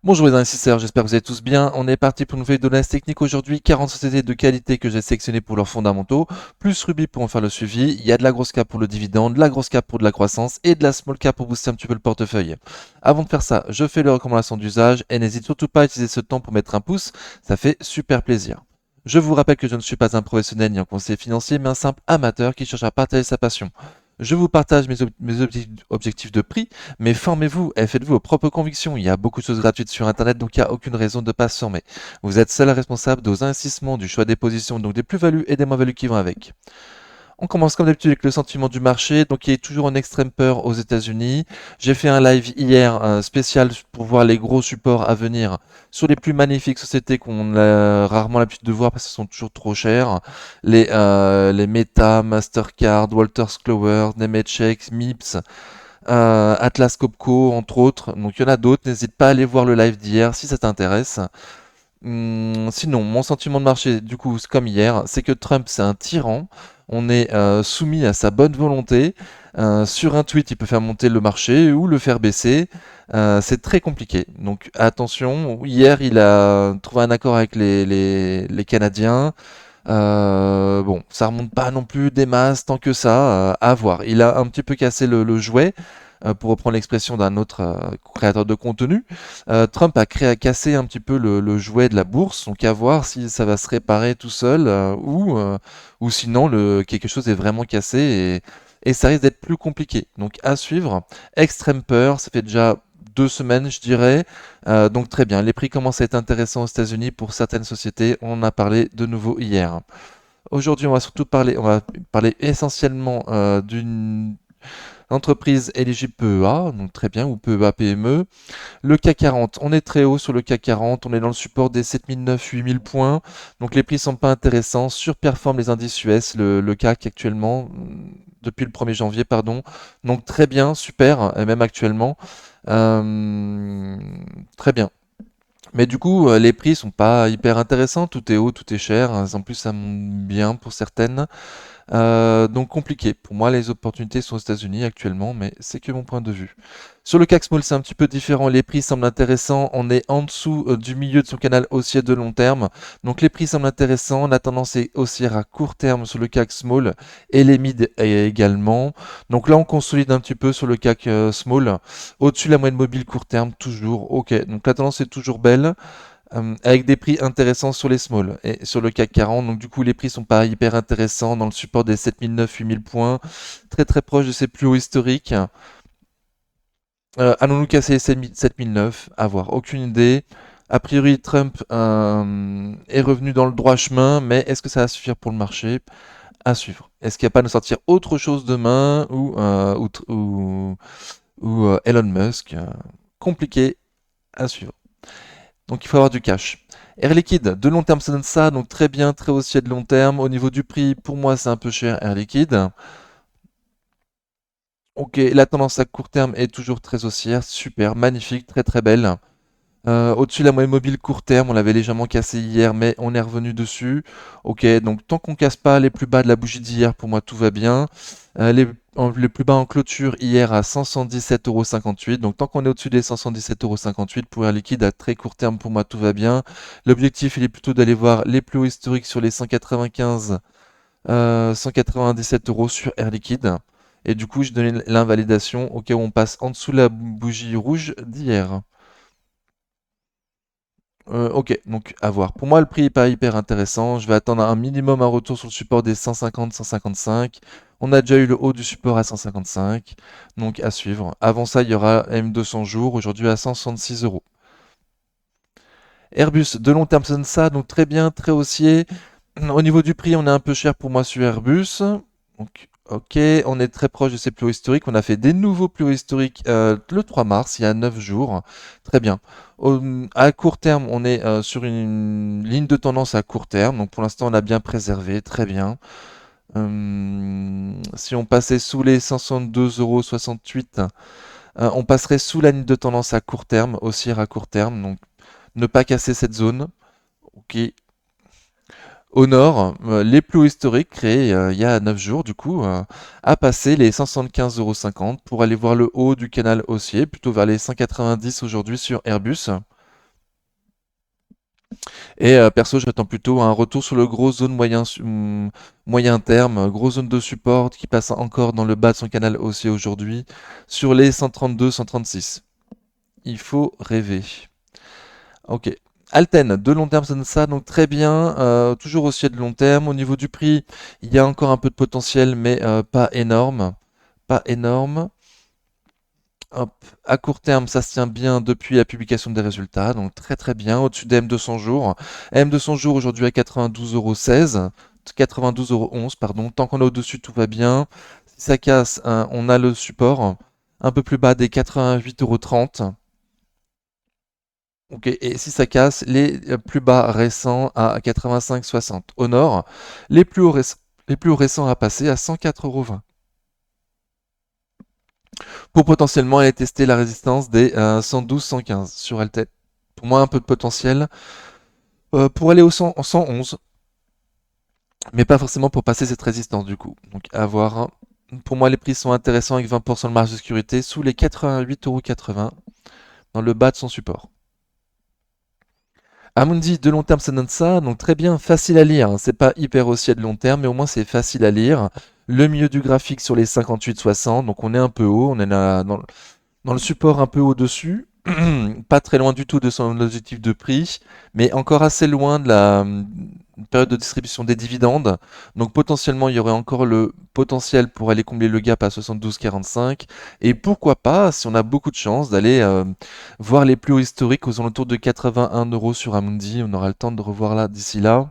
Bonjour les investisseurs, j'espère que vous allez tous bien. On est parti pour une nouvelle vidéo d'analyse technique aujourd'hui. 40 sociétés de qualité que j'ai sélectionnées pour leurs fondamentaux, plus Ruby pour en faire le suivi. Il y a de la grosse cap pour le dividende, de la grosse cap pour de la croissance et de la small cap pour booster un petit peu le portefeuille. Avant de faire ça, je fais les recommandations d'usage et n'hésite surtout pas à utiliser ce temps pour mettre un pouce, ça fait super plaisir. Je vous rappelle que je ne suis pas un professionnel ni un conseiller financier, mais un simple amateur qui cherche à partager sa passion. Je vous partage mes objectifs de prix, mais formez-vous et faites-vous vos propres convictions. Il y a beaucoup de choses gratuites sur Internet, donc il n'y a aucune raison de ne pas se former. Vous êtes seul responsable de vos investissements, du choix des positions, donc des plus-values et des moins-values qui vont avec. On commence comme d'habitude avec le sentiment du marché, donc il est toujours en extrême peur aux États-Unis. J'ai fait un live hier spécial pour voir les gros supports à venir sur les plus magnifiques sociétés qu'on a rarement l'habitude de voir parce qu'elles sont toujours trop chères. Les Meta, Mastercard, Walters Clover, Nemetschek, Mips, Atlas Copco, entre autres. Donc il y en a d'autres. N'hésite pas à aller voir le live d'hier si ça t'intéresse. Sinon, mon sentiment de marché, du coup, c'est comme hier, c'est que Trump, c'est un tyran. On est soumis à sa bonne volonté. Sur un tweet, il peut faire monter le marché ou le faire baisser. C'est très compliqué. Donc attention, hier, il a trouvé un accord avec les Canadiens. Bon, ça remonte pas non plus des masses tant que ça, à voir. Il a un petit peu cassé le jouet, pour reprendre l'expression d'un autre créateur de contenu. Trump a cassé un petit peu le jouet de la bourse, donc à voir si ça va se réparer tout seul ou sinon quelque chose est vraiment cassé et ça risque d'être plus compliqué. Donc à suivre. Extrême peur, ça fait déjà 2 semaines, je dirais. Donc très bien, les prix commencent à être intéressants aux États-Unis pour certaines sociétés. On en a parlé de nouveau hier. Aujourd'hui, on va parler essentiellement d'une entreprise éligible PEA, donc très bien, ou PEA PME. Le CAC 40, on est très haut sur le CAC 40, on est dans le support des 7009-8000 points, donc les prix sont pas intéressants, surperforme les indices US, le CAC actuellement, depuis le 1er janvier, pardon, donc très bien, super, et même actuellement, Euh, très bien. Mais du coup, les prix sont pas hyper intéressants, tout est haut, tout est cher, en plus ça monte bien pour certaines. Donc compliqué. Pour moi, les opportunités sont aux États-Unis actuellement, mais c'est que mon point de vue. Sur le CAC Small, c'est un petit peu différent. Les prix semblent intéressants. On est en dessous du milieu de son canal haussier de long terme. Donc les prix semblent intéressants. La tendance est haussière à court terme sur le CAC Small et les mid également. Donc là, on consolide un petit peu sur le CAC Small. Au-dessus de la moyenne mobile court terme, toujours. Ok, donc la tendance est toujours belle. Avec des prix intéressants sur les small et sur le CAC 40. Donc du coup, les prix sont pas hyper intéressants dans le support des 7009-8000 points, très très proche de ses plus hauts historiques. Allons-nous casser les 7009? À voir, aucune idée. A priori, Trump est revenu dans le droit chemin, mais est-ce que ça va suffire pour le marché? À suivre. Est-ce qu'il n'y a pas de sortir autre chose demain ou Elon Musk? Compliqué à suivre. Donc il faut avoir du cash. Air Liquide, de long terme, ça donne ça, donc très bien, très haussier de long terme. Au niveau du prix, pour moi, c'est un peu cher, Air Liquide. Ok, la tendance à court terme est toujours très haussière, super, magnifique, très très belle. Au-dessus de la moyenne mobile court terme, on l'avait légèrement cassé hier, mais on est revenu dessus. Ok, donc tant qu'on casse pas les plus bas de la bougie d'hier, pour moi tout va bien. Les plus bas en clôture hier à 517,58 €. Donc tant qu'on est au-dessus des 517,58 € pour Air Liquide à très court terme, pour moi tout va bien. L'objectif, il est plutôt d'aller voir les plus hauts historiques sur les 195, 197 € sur Air Liquide. Et du coup, je donnais l'invalidation au cas où on passe en dessous de la bougie rouge d'hier. Ok, donc à voir. Pour moi, le prix est pas hyper intéressant. Je vais attendre un minimum un retour sur le support des 150, 155. On a déjà eu le haut du support à 155, donc à suivre. Avant ça, il y aura M200 jours, aujourd'hui à 166 euros. Airbus, de long terme, ça donne ça, donc très bien, très haussier. Au niveau du prix, on est un peu cher pour moi sur Airbus. Donc, ok, on est très proche de ses plus hauts historiques. On a fait des nouveaux plus hauts historiques le 3 mars, il y a 9 jours. Très bien. À court terme, on est sur une ligne de tendance à court terme. Donc pour l'instant, on a bien préservé. Très bien. Si on passait sous les 162,68 €, on passerait sous la ligne de tendance à court terme, haussière à court terme. Donc ne pas casser cette zone. Ok, au nord, les plus hauts historiques créés il y a 9 jours, du coup, à passer les 175,50 € pour aller voir le haut du canal haussier, plutôt vers les 190 aujourd'hui sur Airbus. Et perso, j'attends plutôt un retour sur le gros zone moyen terme, grosse zone de support qui passe encore dans le bas de son canal haussier aujourd'hui, sur les 132-136. Il faut rêver. Ok. Alten, de long terme, ça donne ça, donc très bien, toujours haussier de long terme. Au niveau du prix, il y a encore un peu de potentiel, mais pas énorme. Pas énorme. Hop. À court terme, ça se tient bien depuis la publication des résultats, donc très très bien, au-dessus des M200 jours. M200 jours aujourd'hui à 92,16 €, 92,11 € pardon. Tant qu'on est au-dessus, tout va bien. Si ça casse, hein, on a le support un peu plus bas des 88,30 €. Ok, et si ça casse, les plus bas récents à 85,60 € au nord, les plus hauts récents à passer à 104,20 €. Pour potentiellement aller tester la résistance des 112-115 sur Alten. Pour moi, un peu de potentiel pour aller au 100, en 111, mais pas forcément pour passer cette résistance du coup. Donc à voir. Pour moi, les prix sont intéressants avec 20% de marge de sécurité sous les 88,80 € dans le bas de son support. Amundi, de long terme, ça donne ça, donc très bien, facile à lire, hein. C'est pas hyper haussier de long terme, mais au moins c'est facile à lire. Le milieu du graphique sur les 58-60, donc on est un peu haut, on est là dans le support un peu au-dessus, pas très loin du tout de son objectif de prix, mais encore assez loin de la période de distribution des dividendes. Donc potentiellement, il y aurait encore le potentiel pour aller combler le gap à 72,45. Et pourquoi pas, si on a beaucoup de chance, d'aller voir les plus hauts historiques aux alentours de 81 € sur Amundi. On aura le temps de revoir là d'ici là.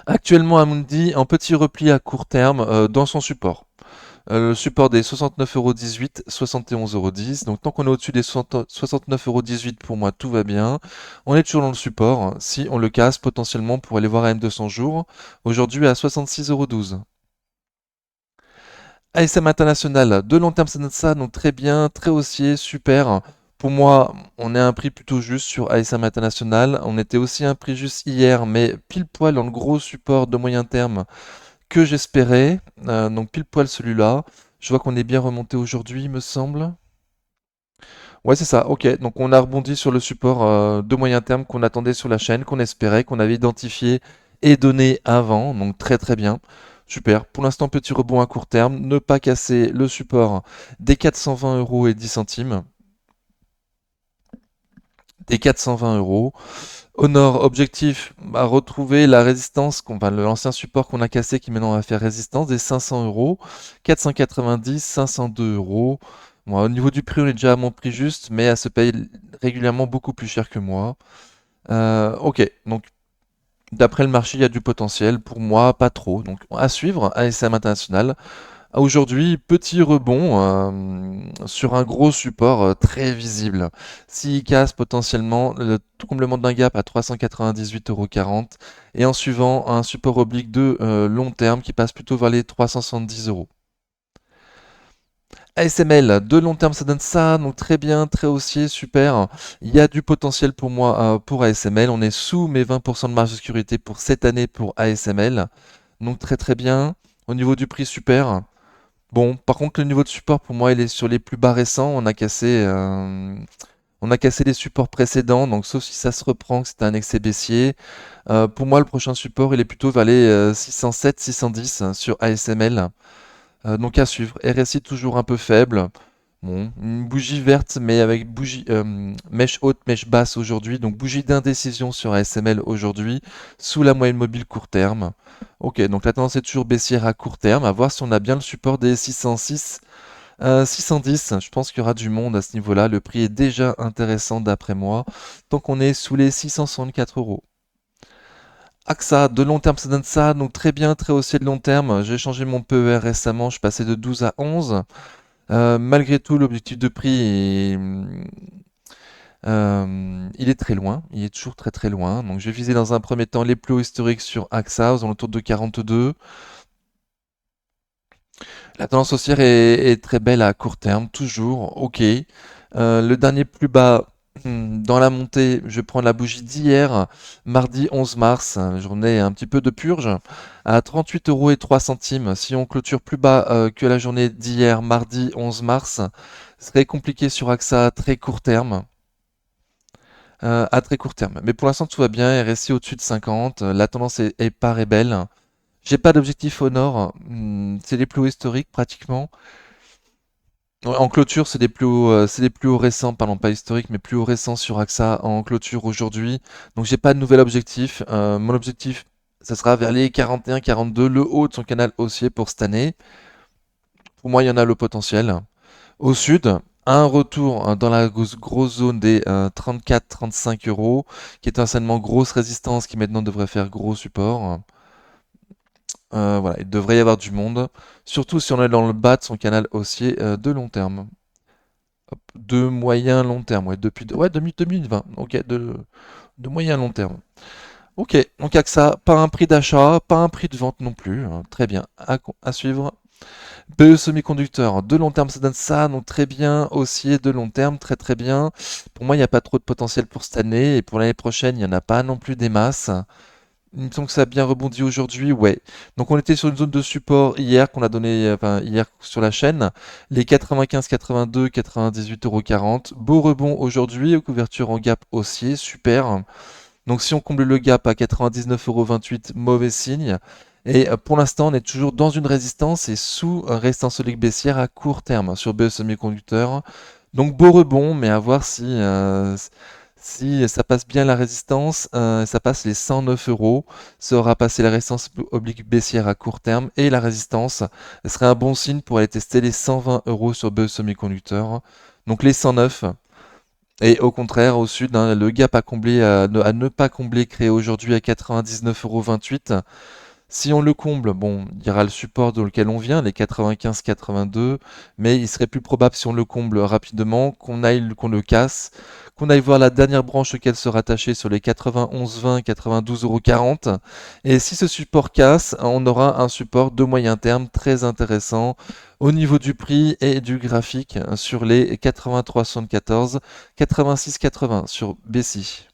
Actuellement, Amundi en petit repli à court terme dans son support. Le support des 69,18 €, 71,10 €. Donc tant qu'on est au-dessus des 69,18 € pour moi, tout va bien. On est toujours dans le support. Si on le casse, potentiellement pour aller voir AM200 jours, aujourd'hui à 66,12 €. ASM International, de long terme, ça donne ça, donc très bien, très haussier, super. Pour moi, on est à un prix plutôt juste sur ASM International. On était aussi à un prix juste hier, mais pile poil dans le gros support de moyen terme que j'espérais. Donc pile poil celui-là. Je vois qu'on est bien remonté aujourd'hui, il me semble. Ouais, c'est ça. Ok. Donc on a rebondi sur le support de moyen terme qu'on attendait sur la chaîne, qu'on espérait, qu'on avait identifié et donné avant. Donc très très bien. Super. Pour l'instant, petit rebond à court terme. Ne pas casser le support des 420 € et 10 centimes. Des 420 euros. Au nord, objectif, bah, retrouver la résistance, l'ancien support qu'on a cassé qui maintenant va faire résistance des 500 euros, 490, 502 euros. Moi, au niveau du prix, on est déjà à mon prix juste, mais elle se paye régulièrement beaucoup plus cher que moi. Ok, donc d'après le marché, il y a du potentiel. Pour moi, pas trop. Donc à suivre, ASM International. Aujourd'hui, petit rebond sur un gros support très visible. S'il casse potentiellement le comblement d'un gap à 398,40 € et en suivant un support oblique de long terme qui passe plutôt vers les 370 €. ASML, de long terme, ça donne ça, donc très bien, très haussier, super. Il y a du potentiel pour moi pour ASML. On est sous mes 20% de marge de sécurité pour cette année pour ASML. Donc très très bien. Au niveau du prix, super. Bon, par contre, le niveau de support pour moi, il est sur les plus bas récents. On a cassé les supports précédents, donc sauf si ça se reprend, que c'est un excès baissier. Pour moi, le prochain support, il est plutôt vers les 607, 610 sur ASML. Donc à suivre. RSI toujours un peu faible. Bon, une bougie verte, mais avec bougie mèche haute, mèche basse aujourd'hui. Donc bougie d'indécision sur ASML aujourd'hui, sous la moyenne mobile court terme. Ok, donc la tendance est toujours baissière à court terme. À voir si on a bien le support des 606, 610. Je pense qu'il y aura du monde à ce niveau-là. Le prix est déjà intéressant d'après moi. Tant qu'on est sous les 664 euros. AXA, de long terme, ça donne ça. Donc très bien, très haussier de long terme. J'ai changé mon PER récemment. Je suis passé de 12 à 11. Malgré tout, l'objectif de prix il est très loin, il est toujours très très loin. Donc je vais viser dans un premier temps les plus hauts historiques sur AXA aux alentours de 42. La tendance haussière est très belle à court terme, toujours, ok. Le dernier plus bas dans la montée, je prends la bougie d'hier, mardi 11 mars, journée un petit peu de purge, à 38,03 €. Si on clôture plus bas que la journée d'hier, mardi 11 mars, ce serait compliqué sur AXA à très court terme. à très court terme. Mais pour l'instant, tout va bien, RSI au-dessus de 50, la tendance est pas belle. J'ai pas d'objectif au nord, c'est les plus hauts historiques pratiquement. Ouais, en clôture, c'est des plus hauts récents, pardon, pas historiques, mais plus hauts récents sur AXA en clôture aujourd'hui. Donc j'ai pas de nouvel objectif. Mon objectif, ça sera vers les 41, 42, le haut de son canal haussier pour cette année. Pour moi, il y en a le potentiel. Au sud, un retour dans la grosse zone des 34-35 euros, qui est anciennement grosse résistance, qui maintenant devrait faire gros support. Voilà, il devrait y avoir du monde, surtout si on est dans le bas de son canal haussier de long terme. Hop, de moyen long terme, ouais, ouais, 2020, ok, de moyen long terme. Ok, donc avec ça, pas un prix d'achat, pas un prix de vente non plus, hein, très bien, à suivre. BE semi-conducteur, de long terme ça donne ça, donc très bien, haussier de long terme, très très bien. Pour moi, il n'y a pas trop de potentiel pour cette année, et pour l'année prochaine, il n'y en a pas non plus des masses. Il me semble que ça a bien rebondi aujourd'hui, ouais. Donc on était sur une zone de support hier qu'on a donné, enfin hier sur la chaîne, les 95, 82, 98,40 €. Beau rebond aujourd'hui, couverture en gap haussier, super. Donc si on comble le gap à 99,28 €, mauvais signe. Et pour l'instant, on est toujours dans une résistance et sous résistance solide baissière à court terme sur BE semi-conducteur. Donc beau rebond, mais à voir si ça passe bien la résistance, ça passe les 109 euros, ça aura passé la résistance oblique baissière à court terme et la résistance serait un bon signe pour aller tester les 120 euros sur BE semi-conducteur. Donc les 109. Et au contraire, au sud, hein, le gap à combler, à ne pas combler, créé aujourd'hui à 99,28 €. Si on le comble, bon, il y aura le support dans lequel on vient, les 95-82, mais il serait plus probable si on le comble rapidement qu'on le casse, qu'on aille voir la dernière branche auquel se rattacher sur les 91-20, 92,40 €. Et si ce support casse, on aura un support de moyen terme très intéressant au niveau du prix et du graphique sur les 83,74, 86,80 sur Bessie.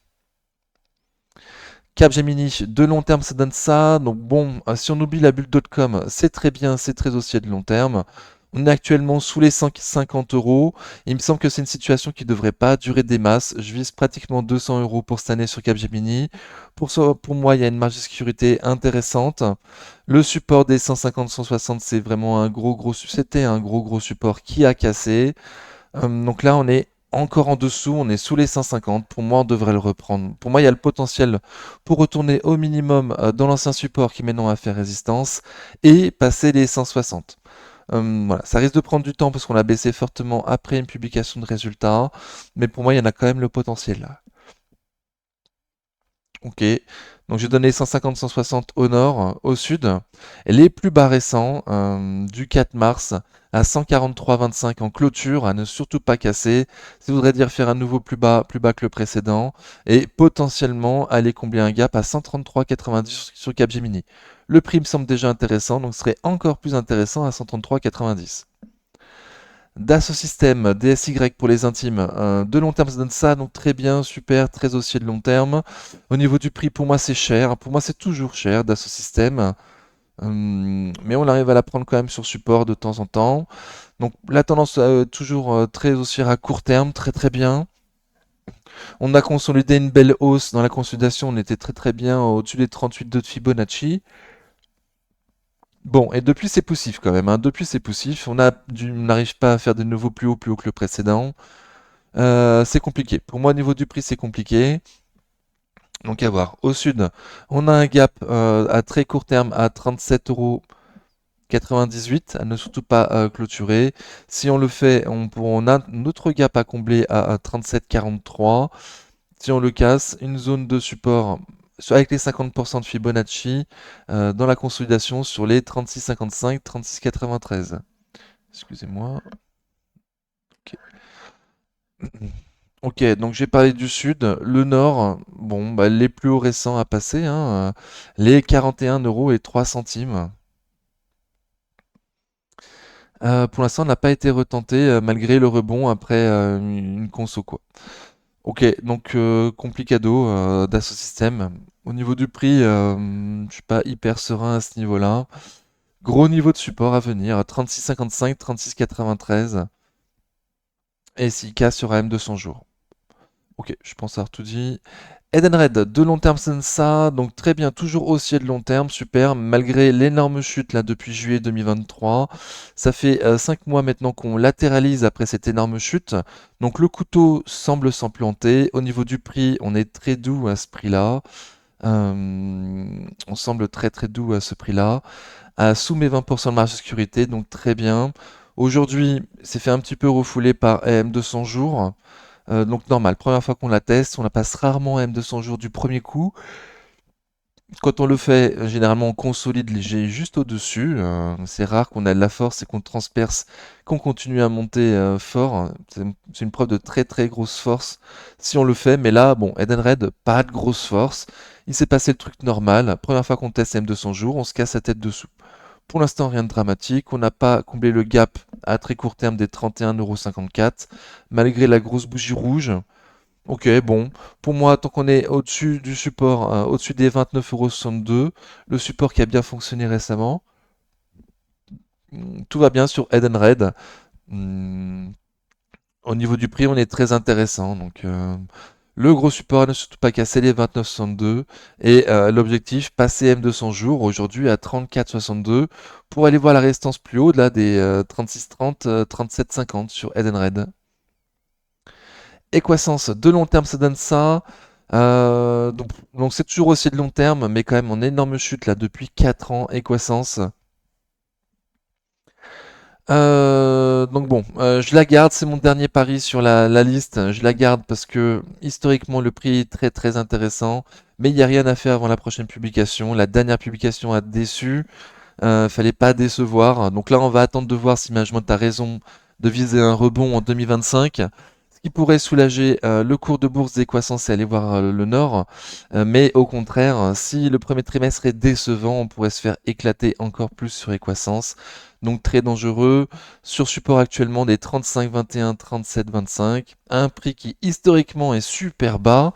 Capgemini, de long terme, ça donne ça. Donc bon, si on oublie la bulle.com, c'est très bien, c'est très haussier de long terme. On est actuellement sous les 150 euros. Il me semble que c'est une situation qui ne devrait pas durer des masses. Je vise pratiquement 200 euros pour cette année sur Capgemini. Pour moi, il y a une marge de sécurité intéressante. Le support des 150-160, c'est vraiment c'était un gros support qui a cassé. Donc là, on est encore en dessous, on est sous les 150. Pour moi, on devrait le reprendre. Pour moi, il y a le potentiel pour retourner au minimum dans l'ancien support qui maintenant a fait résistance et passer les 160. Voilà, ça risque de prendre du temps parce qu'on a baissé fortement après une publication de résultats, mais pour moi, il y en a quand même le potentiel là. Ok, donc j'ai donné 150-160 au nord, au sud. Et les plus bas récents, du 4 mars à 143,25 en clôture, à ne surtout pas casser. Ça voudrait dire faire un nouveau plus bas que le précédent, et potentiellement aller combler un gap à 133,90 sur Capgemini. Le prix me semble déjà intéressant, donc ce serait encore plus intéressant à 133,90. Dassault Systèmes, DSY pour les intimes, de long terme ça donne ça, donc très bien, super, très haussier de long terme. Au niveau du prix, pour moi c'est cher, pour moi c'est toujours cher, Dassault Systèmes, mais on arrive à la prendre quand même sur support de temps en temps. Donc la tendance toujours très haussière à court terme, très très bien. On a consolidé une belle hausse dans la consolidation, on était très très bien au-dessus des 38,2 de Fibonacci. Bon, et depuis c'est poussif quand même, hein. Depuis c'est poussif, on n'arrive pas à faire de nouveaux plus haut que le précédent. C'est compliqué. Pour moi, au niveau du prix, c'est compliqué. Donc à voir. Au sud, on a un gap à très court terme à 37,98 €, à ne surtout pas clôturer. Si on le fait, on a un autre gap à combler à 37,43. Si on le casse, une zone de support avec les 50% de Fibonacci dans la consolidation sur les 36,55, 36,93. Excusez-moi. Ok. Ok, donc j'ai parlé du sud, le nord, bon, bah, les plus hauts récents à passer, hein, les 41,03 €. Pour l'instant, on n'a pas été retenté malgré le rebond après une conso, quoi. Ok, donc complicado Dassault Systèmes. Au niveau du prix, je suis pas hyper serein à ce niveau-là. Gros niveau de support à venir, 36,55, 36,93 et 6K sur AM200 jours. Ok, je pense avoir tout dit. Edenred, de long terme ça, donc très bien, toujours haussier de long terme, super, malgré l'énorme chute là depuis juillet 2023. Ça fait 5 mois maintenant qu'on latéralise après cette énorme chute. Donc le couteau semble s'implanter. Au niveau du prix, on est très doux à ce prix-là. On semble très très doux à ce prix-là. Sous mes 20% de marge de sécurité, donc très bien. Aujourd'hui, c'est fait un petit peu refouler par AM200 jours. Donc normal, première fois qu'on la teste, on la passe rarement à M200 jours du premier coup. Quand on le fait, généralement on consolide léger juste au-dessus. C'est rare qu'on a de la force et qu'on transperce, qu'on continue à monter fort. C'est une preuve de très très grosse force si on le fait. Mais là, bon, Edenred, pas de grosse force. Il s'est passé le truc normal. Première fois qu'on teste M200 jours, on se casse la tête dessous. Pour l'instant, rien de dramatique. On n'a pas comblé le gap à très court terme des 31,54 € malgré la grosse bougie rouge. Ok, bon. Pour moi, tant qu'on est au-dessus du support, au-dessus des 29,62 €, le support qui a bien fonctionné récemment, tout va bien sur Edenred. Hmm, Au niveau du prix, on est très intéressant. Donc, le gros support, ne surtout pas casser les 29,62 € et l'objectif, passer M200 jours aujourd'hui à 34,62 pour aller voir la résistance plus haut, là, des 36,30, 37,50 sur Edenred. Equasens, de long terme, ça donne ça. Donc c'est toujours aussi de long terme, mais quand même en énorme chute là depuis 4 ans, Equasens. Donc bon, je la garde, c'est mon dernier pari sur la liste. Je la garde parce que historiquement le prix est très très intéressant, mais il n'y a rien à faire avant la prochaine publication. La dernière publication a déçu, fallait pas décevoir. Donc là on va attendre de voir si management a raison de viser un rebond en 2025. Ce qui pourrait soulager le cours de bourse des croissances et aller voir le nord. Mais au contraire, si le premier trimestre est décevant, on pourrait se faire éclater encore plus sur les croissances. Donc très dangereux. Sur support actuellement des 35,21, 37,25. Un prix qui historiquement est super bas,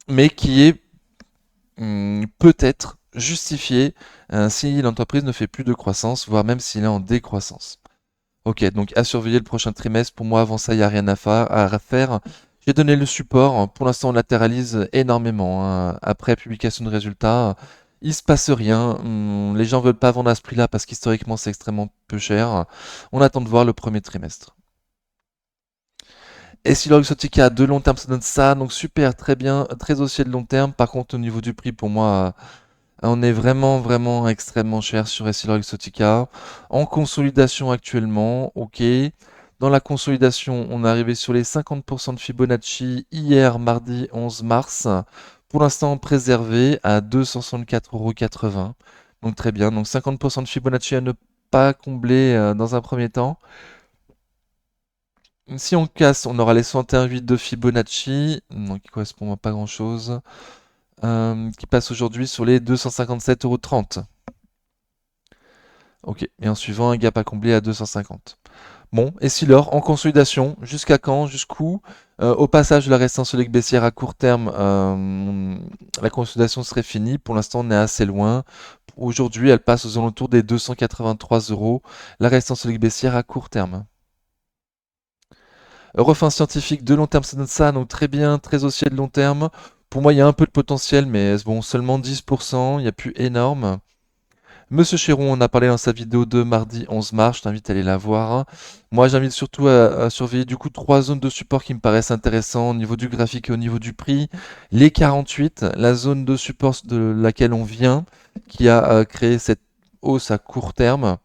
mais qui est peut-être justifié si l'entreprise ne fait plus de croissance, voire même s'il est en décroissance. Ok, donc à surveiller le prochain trimestre. Pour moi, avant ça, il n'y a rien à faire. J'ai donné le support. Pour l'instant, on latéralise énormément, hein. Après publication de résultats, il se passe rien. Les gens veulent pas vendre à ce prix-là parce qu'historiquement, c'est extrêmement peu cher. On attend de voir le premier trimestre. Et si Exotica à de long terme, ça donne ça. Donc super, très bien, très haussier de long terme. Par contre, au niveau du prix, pour moi, on est vraiment, vraiment extrêmement cher sur Essilor Exotica. En consolidation actuellement, ok. Dans la consolidation, on est arrivé sur les 50% de Fibonacci hier, mardi 11 mars. Pour l'instant, préservé à 264,80 €. Donc très bien. Donc 50% de Fibonacci à ne pas combler dans un premier temps. Si on casse, on aura les 61,8 de Fibonacci, donc qui correspond à pas grand-chose, qui passe aujourd'hui sur les 257,30 €. Ok, et en suivant, un gap à combler à 250. Bon, et si l'or en consolidation, jusqu'à quand, jusqu'où? Au passage de la résistance solide baissière à court terme, la consolidation serait finie. Pour l'instant, on est assez loin. Aujourd'hui, elle passe aux alentours des 283 €, la résistance solide baissière à court terme. Refin scientifique de long terme, ça donne ça, donc très bien, très haussier de long terme. Pour moi, il y a un peu de potentiel, mais bon, seulement 10%, il n'y a plus énorme. Monsieur Chéron, on a parlé dans sa vidéo de mardi 11 mars, je t'invite à aller la voir. Moi, j'invite surtout à surveiller du coup trois zones de support qui me paraissent intéressantes au niveau du graphique et au niveau du prix. Les 48, la zone de support de laquelle on vient, qui a créé cette hausse à court terme.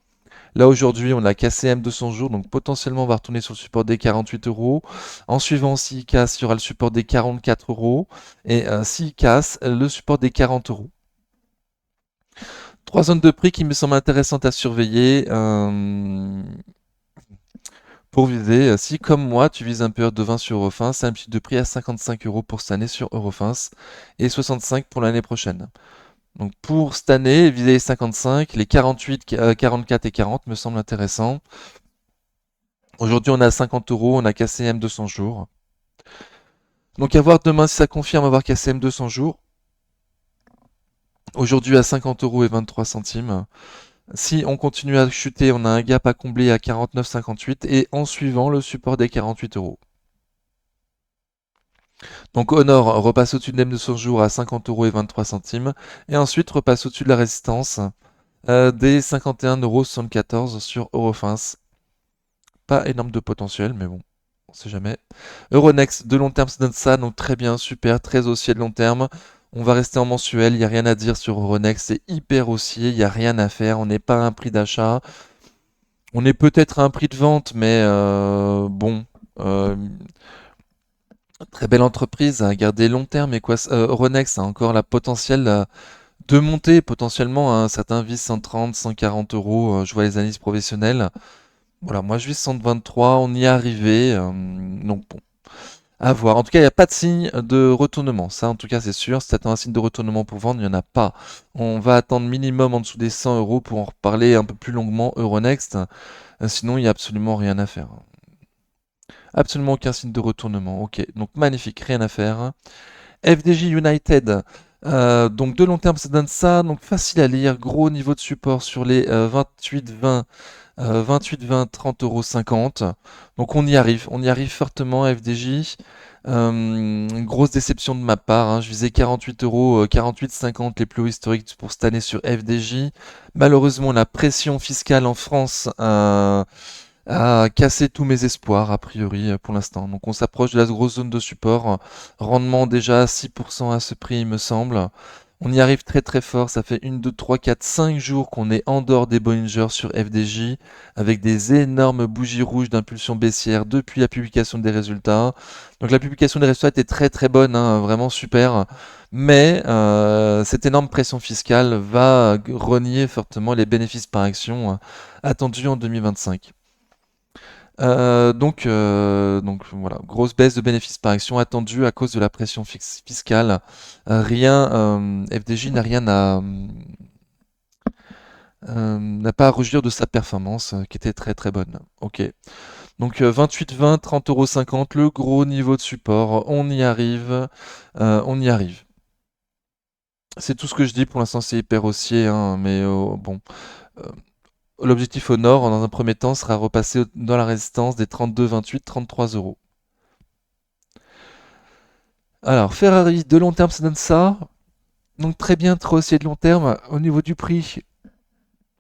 Là aujourd'hui, on a cassé M200 jours, donc potentiellement on va retourner sur le support des 48 €. En suivant, s'il casse, il y aura le support des 44 €. Et s'il casse, le support des 40 €. Trois zones de prix qui me semblent intéressantes à surveiller pour viser. Si, comme moi, tu vises un période de 20 sur Eurofins, c'est un petit de prix à 55 € pour cette année sur Eurofins et 65 pour l'année prochaine. Donc pour cette année, viser les 55, les 48, 44 et 40 me semblent intéressants. Aujourd'hui, on est à 50 €, on a cassé M200 jours. Donc à voir demain si ça confirme avoir cassé M200 jours. Aujourd'hui à 50 € et 23 centimes. Si on continue à chuter, on a un gap à combler à 49,58 et en suivant le support des 48 €. Donc Honor repasse au-dessus de l'M200 jours à 50 euros et 23 centimes. Et ensuite repasse au-dessus de la résistance des 51,74 € sur Eurofins. Pas énorme de potentiel, mais bon, on sait jamais. Euronext, de long terme, ça donne ça, donc très bien, super, très haussier de long terme. On va rester en mensuel, il n'y a rien à dire sur Euronext, c'est hyper haussier, il n'y a rien à faire, on n'est pas à un prix d'achat. On est peut-être à un prix de vente, mais bon, euh, très belle entreprise à garder long terme. Et quoi, Euronext a encore la potentiel de monter potentiellement à un certain vis 130, 140 euros. Je vois les analyses professionnelles. Voilà, moi je vis 123, on y est arrivé. Donc bon, à voir. En tout cas, il n'y a pas de signe de retournement. Ça, en tout cas, c'est sûr. Si tu attends un signe de retournement pour vendre, il n'y en a pas. On va attendre minimum en dessous des 100 euros pour en reparler un peu plus longuement Euronext. Sinon, il n'y a absolument rien à faire. Absolument aucun signe de retournement. Ok, donc magnifique, rien à faire. FDJ United. Donc de long terme, ça donne ça. Donc facile à lire. Gros niveau de support sur les 28-20. 28-20, 30,50 €. Donc on y arrive fortement FDJ. Grosse déception de ma part, hein. Je visais 48 euros, 48,50 les plus hauts historiques pour cette année sur FDJ. Malheureusement, la pression fiscale en France a cassé tous mes espoirs, a priori, pour l'instant. Donc on s'approche de la grosse zone de support. Rendement déjà à 6% à ce prix, il me semble. On y arrive très très fort, ça fait 1, 2, 3, 4, 5 jours qu'on est en dehors des Bollinger sur FDJ, avec des énormes bougies rouges d'impulsion baissière depuis la publication des résultats. Donc la publication des résultats était très très bonne, hein, vraiment super, mais cette énorme pression fiscale va renier fortement les bénéfices par action attendus en 2025. Donc voilà, grosse baisse de bénéfices par action attendue à cause de la pression fiscale. FDJ n'a rien n'a pas à rougir de sa performance qui était très très bonne. Ok. Donc 28,20, 30,50 €, le gros niveau de support. On y arrive. On y arrive. C'est tout ce que je dis pour l'instant, c'est hyper haussier, hein, mais bon. Euh, L'objectif au nord, dans un premier temps, sera repasser dans la résistance des 32,28, 33 euros. Alors, Ferrari, de long terme, ça donne ça. Donc très bien, très haussier de long terme. Au niveau du prix,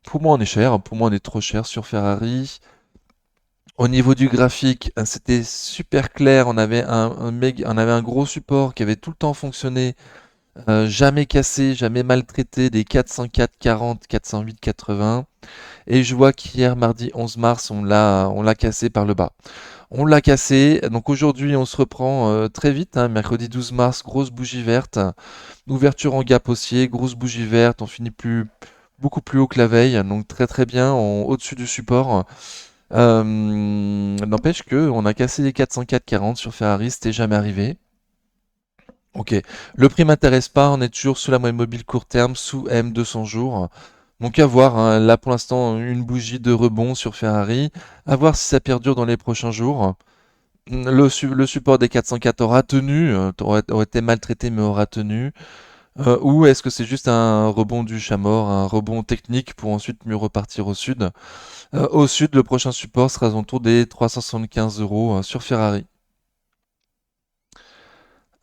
pour moi on est cher, pour moi on est trop cher sur Ferrari. Au niveau du graphique, c'était super clair, on avait un gros support qui avait tout le temps fonctionné, jamais cassé, jamais maltraité, des 404, 40, 408, 80. Et je vois qu'hier, mardi 11 mars, on l'a cassé par le bas. On l'a cassé, donc aujourd'hui on se reprend très vite, hein, mercredi 12 mars, grosse bougie verte, ouverture en gap haussier, grosse bougie verte, on finit beaucoup plus haut que la veille, donc très très bien, au-dessus du support. N'empêche que on a cassé les 404,40 sur Ferrari, c'était jamais arrivé. Ok, le prix m'intéresse pas, on est toujours sous la moyenne mobile court terme, sous M200 jours. Donc à voir, hein, là pour l'instant une bougie de rebond sur Ferrari, à voir si ça perdure dans les prochains jours. Le support des 404 aura tenu, aurait été maltraité mais aura tenu. Ou est-ce que c'est juste un rebond du chat mort, un rebond technique pour ensuite mieux repartir au sud? Au sud, le prochain support sera autour des 375 euros sur Ferrari.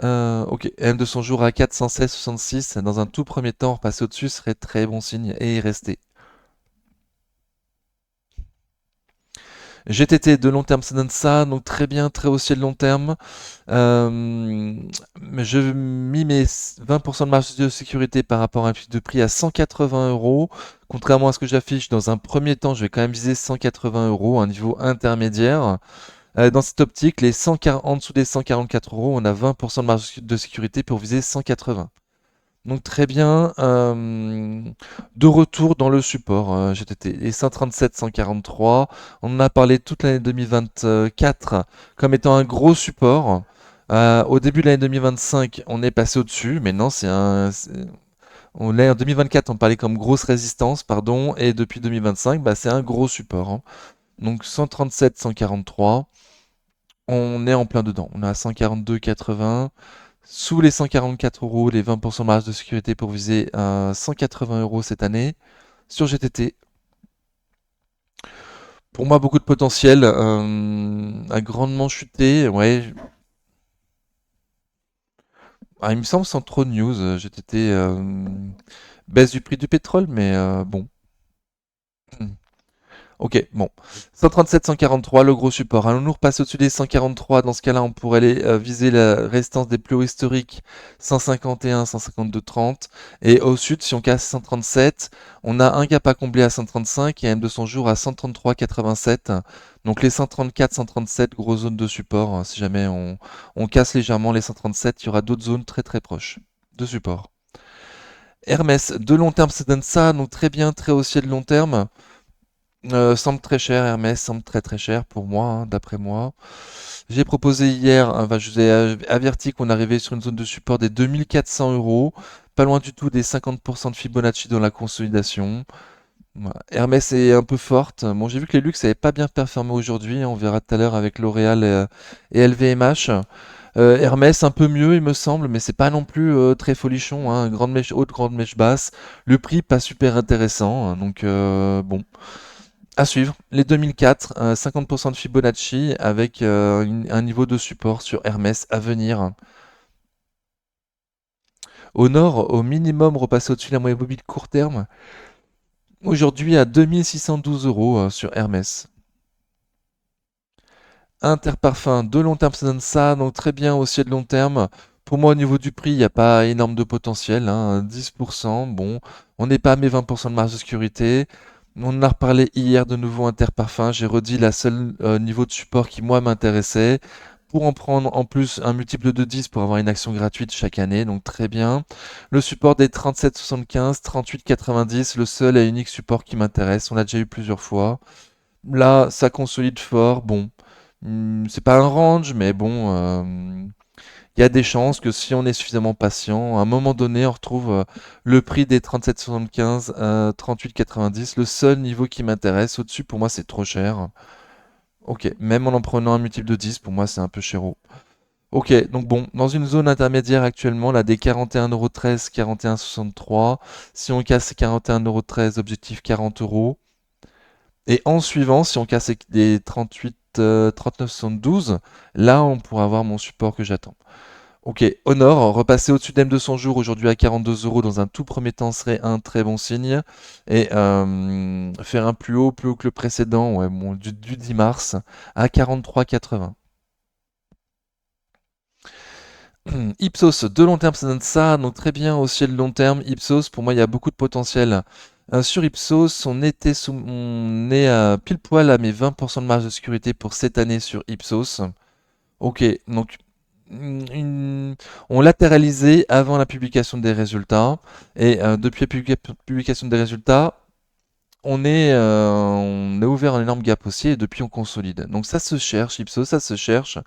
Ok, M200 jours à 416,66. Dans un tout premier temps, repasser au-dessus serait très bon signe et y rester. GTT de long terme, ça donne ça, donc très bien, très haussier de long terme. Mais je mis mes 20% de marge de sécurité par rapport à un fiche de prix à 180 euros. Contrairement à ce que j'affiche, dans un premier temps, je vais quand même viser 180 euros, un niveau intermédiaire. Dans cette optique, en dessous des 144 euros, on a 20% de marge de sécurité pour viser 180. Donc très bien, de retour dans le support GTT. Et 137, 143, on en a parlé toute l'année 2024 comme étant un gros support. Au début de l'année 2025, on est passé au-dessus, mais non, on est en 2024, on parlait comme grosse résistance, pardon, et depuis 2025, bah, c'est un gros support, hein. Donc 137, 143, on est en plein dedans. On est à 142,80. Sous les 144 euros, les 20% de marge de sécurité pour viser 180 euros cette année. Sur GTT, pour moi, beaucoup de potentiel, a grandement chuté. Ouais, Ah, il me semble sans trop de news, j'ai été baisse du prix du pétrole, mais bon. Ok, bon. 137, 143, le gros support. Allons-nous repasser au-dessus des 143? Dans ce cas-là, on pourrait aller viser la résistance des plus hauts historiques 151, 152, 30. Et au sud, si on casse 137, on a un gap à combler à 135 et un M200 jours à 133, 87. Donc les 134, 137, grosse zone de support. Si jamais on casse légèrement les 137, il y aura d'autres zones très très proches de support. Hermès, de long terme, ça donne ça, donc très bien, très haussier de long terme. Semble très cher, Hermès semble très très cher pour moi, hein, d'après moi. J'ai proposé hier, enfin, je vous ai averti qu'on arrivait sur une zone de support des 2400 euros, pas loin du tout des 50% de Fibonacci dans la consolidation. Voilà. Hermès est un peu forte. Bon, j'ai vu que les luxe n'avaient pas bien performé aujourd'hui, on verra tout à l'heure avec L'Oréal et LVMH. Hermès un peu mieux, il me semble, mais c'est pas non plus très folichon, hein. Grande mèche haute, grande mèche basse. Le prix pas super intéressant, hein, donc bon. À suivre, les 2004, 50% de Fibonacci avec un niveau de support sur Hermès à venir. Au nord, au minimum, repasser au-dessus de la moyenne mobile court terme. Aujourd'hui à 2612 euros sur Hermès. Interparfum de long terme, ça donne ça, donc très bien aussi de long terme. Pour moi, au niveau du prix, il n'y a pas énorme de potentiel, hein, 10%. Bon, on n'est pas à mes 20% de marge de sécurité. On en a reparlé hier de nouveau Interparfum. J'ai redit la seule niveau de support qui, moi, m'intéressait. Pour en prendre en plus un multiple de 10 pour avoir une action gratuite chaque année, donc très bien. Le support des 37,75, 38,90, le seul et unique support qui m'intéresse. On l'a déjà eu plusieurs fois. Là, ça consolide fort. Bon, c'est pas un range, mais bon, il y a des chances que si on est suffisamment patient, à un moment donné, on retrouve le prix des 37,75, 38,90, le seul niveau qui m'intéresse. Au-dessus, pour moi, c'est trop cher. Ok, même en prenant un multiple de 10, pour moi, c'est un peu chéro. Ok, donc bon, dans une zone intermédiaire actuellement, là, des 41,13 €, 41,63. Si on casse ces 41,13 €, objectif 40 euros. Et en suivant, si on casse les 38, 39,72, là, on pourra avoir mon support que j'attends. Ok, Honor, repasser au-dessus d'M200 jours aujourd'hui à 42 euros dans un tout premier temps serait un très bon signe. Et faire un plus haut que le précédent, ouais, bon, du 10 mars à 43,80. Ipsos, de long terme, ça donne ça, donc très bien aussi le long terme. Ipsos, pour moi, il y a beaucoup de potentiel. Sur Ipsos, on est à pile poil à mes 20% de marge de sécurité pour cette année sur Ipsos. Ok, donc on latéralisait avant la publication des résultats et depuis la publication des résultats, on a ouvert un énorme gap aussi et depuis on consolide. Donc ça se cherche, Ipsos, ça se cherche.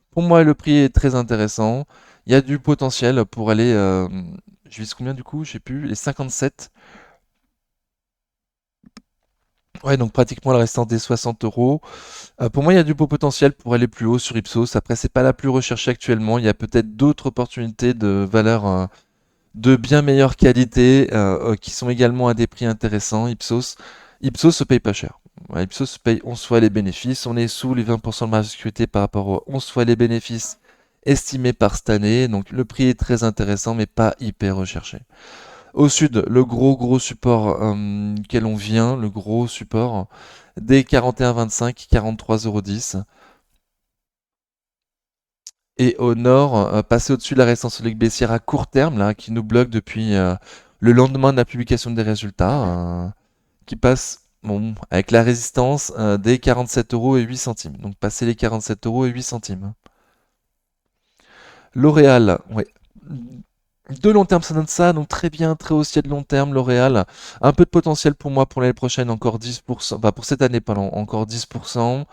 Pour moi, le prix est très intéressant. Il y a du potentiel pour aller. Je vise combien du coup? Je sais plus. Les 57. Ouais, donc pratiquement la restante des 60 euros. Pour moi, il y a du beau potentiel pour aller plus haut sur Ipsos. Après, c'est pas la plus recherchée actuellement. Il y a peut-être d'autres opportunités de valeurs de bien meilleure qualité qui sont également à des prix intéressants. Ipsos se paye pas cher. Ouais, Ipsos se paye 11 fois les bénéfices. On est sous les 20% de marge de sécurité par rapport aux 11 fois les bénéfices estimés par cette année. Donc le prix est très intéressant, mais pas hyper recherché. Au sud, le gros support quel on vient, le gros support des 41,25, 43,10 €. Et au nord, passer au-dessus de la résistance solide baissière à court terme, là, qui nous bloque depuis le lendemain de la publication des résultats, qui passe bon, avec la résistance des 47 euros et 8 centimes. Donc passer les 47 euros et 8 centimes. L'Oréal, ouais. De long terme, ça donne ça, donc très bien, très haussier de long terme, L'Oréal. Un peu de potentiel pour moi pour l'année prochaine, encore 10%, enfin pour cette année, pardon, encore 10%.